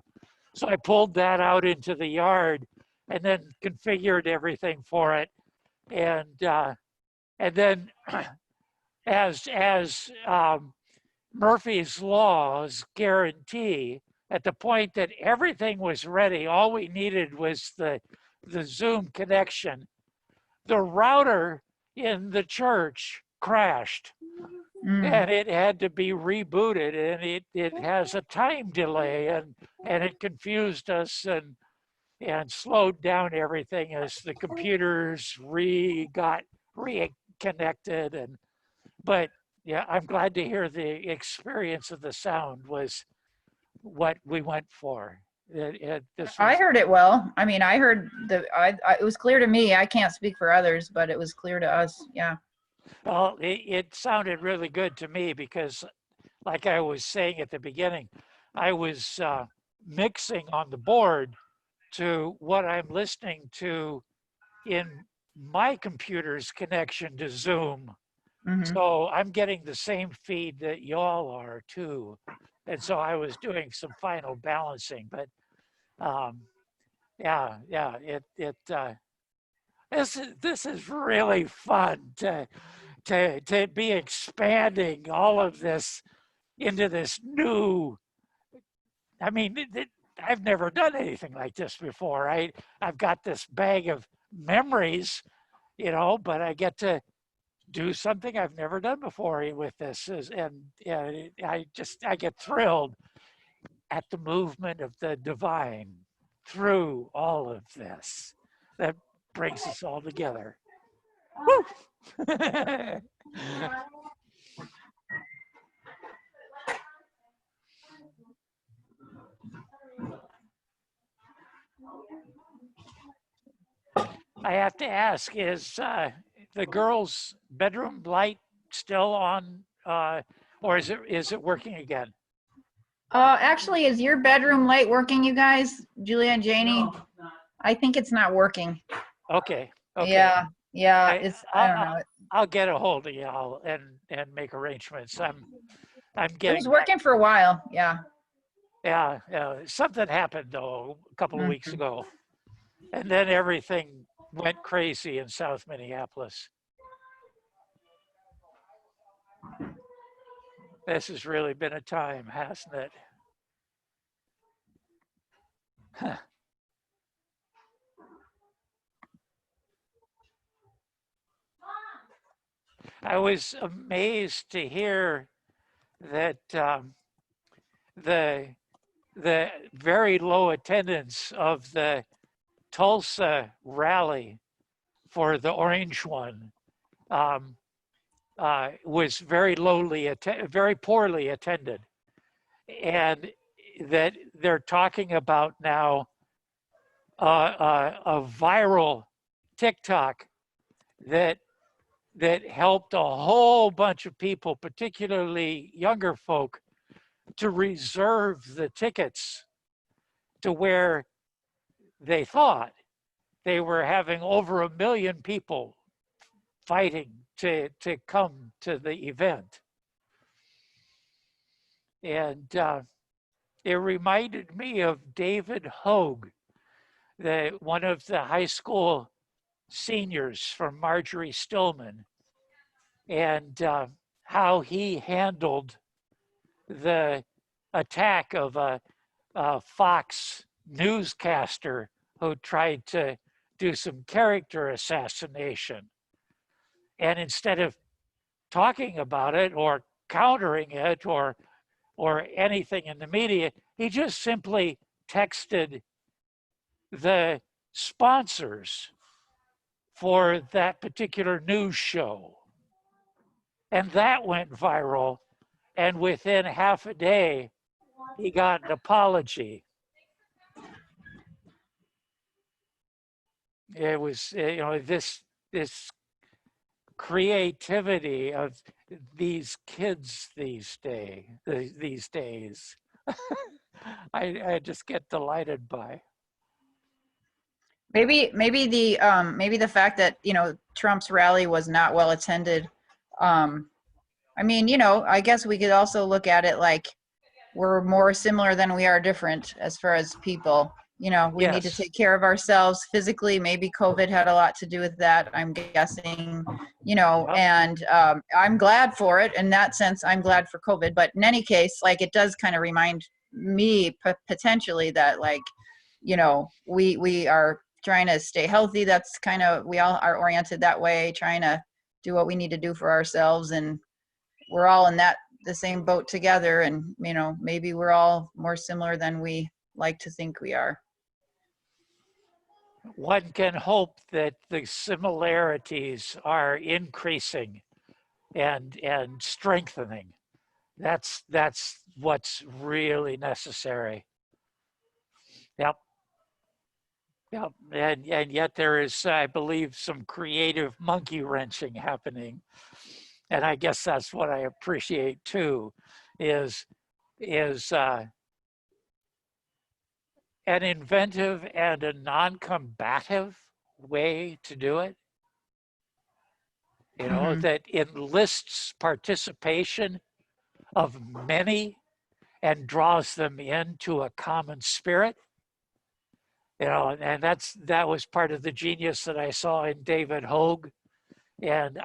So I pulled that out into the yard and then configured everything for it. And then as Murphy's laws guarantee, at the point that everything was ready, all we needed was the Zoom connection. The router in the church crashed and it had to be rebooted, and it has a time delay, and it confused us and slowed down everything as the computers got reconnected. But yeah, I'm glad to hear the experience of the sound was what we went for. I heard it well. I mean, I heard it was clear to me. I can't speak for others, but it was clear to us. Yeah. Well, it sounded really good to me because, like I was saying at the beginning, I was mixing on the board to what I'm listening to in my computer's connection to Zoom. Mm-hmm. So I'm getting the same feed that y'all are too. And so I was doing some final balancing, but this is really fun to be expanding all of this into this new. I mean, I've never done anything like this before. I've got this bag of memories, but I get to do something I've never done before with this, and I get thrilled at the movement of the divine through all of this. That brings us all together. Woo! I have to ask, is the girls' bedroom light still on, or is it working again? Actually, is your bedroom light working, you guys? Julia and Janie? I think it's not working. Okay. Okay. Yeah, yeah, it's, I don't know. I'll get a hold of y'all and make arrangements. I'm It getting was working for a while, yeah. Yeah, something happened though a couple of weeks ago, and then everything went crazy in South Minneapolis. This has really been a time, hasn't it? Huh. I was amazed to hear that the very low attendance of the Tulsa rally for the orange one was very very poorly attended, and that they're talking about now a viral TikTok that helped a whole bunch of people, particularly younger folk, to reserve the tickets to where they thought they were having over 1 million people fighting to come to the event. And it reminded me of David Hogue, one of the high school seniors from Marjorie Stillman, and how he handled the attack of a Fox newscaster who tried to do some character assassination. And instead of talking about it or countering it or anything in the media, he just simply texted the sponsors for that particular news show. And that went viral. And within half a day, he got an apology. It was, this creativity of these kids these days. I just get delighted by. Maybe the fact that, Trump's rally was not well attended. I mean, I guess we could also look at it like we're more similar than we are different as far as people. We need to take care of ourselves physically. Maybe COVID had a lot to do with that, I'm guessing, and I'm glad for it. In that sense, I'm glad for COVID. But in any case, like, it does kind of remind me potentially that, like, we are trying to stay healthy. That's kind of, we all are oriented that way, trying to do what we need to do for ourselves. And we're all in the same boat together. And, maybe we're all more similar than we like to think we are. One can hope that the similarities are increasing and strengthening. That's what's really necessary. Yep. Yep. And yet there is, I believe, some creative monkey wrenching happening. And I guess that's what I appreciate too, is an inventive and a non-combative way to do it. That enlists participation of many and draws them into a common spirit. And that was part of the genius that I saw in David Hogue. And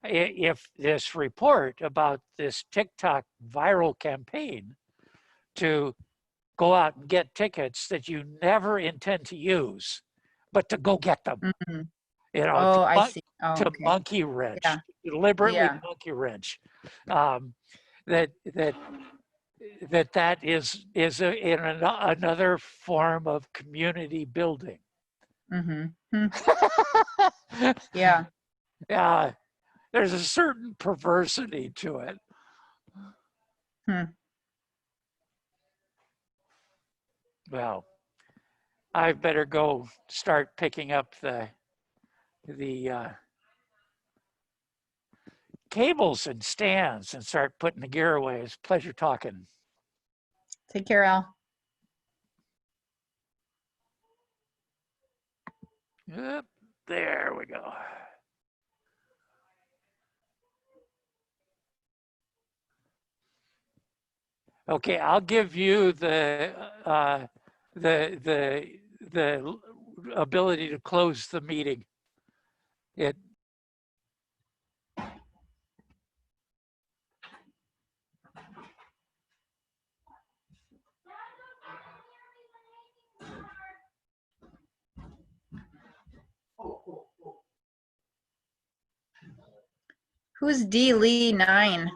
if this report about this TikTok viral campaign to go out and get tickets that you never intend to use, but to go get them, I see. To Okay. monkey wrench, Yeah. deliberately Yeah. monkey wrench. That is another form of community building. Mm-hmm. Yeah. Yeah, there's a certain perversity to it. Well, I better go start picking up the cables and stands and start putting the gear away. It's a pleasure talking. Take care, Al. Yep, there we go. Okay, I'll give you the ability to close the meeting. It Who's D Lee 9?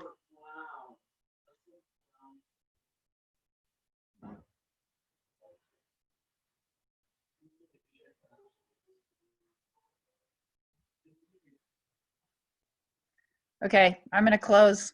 Okay, I'm gonna close.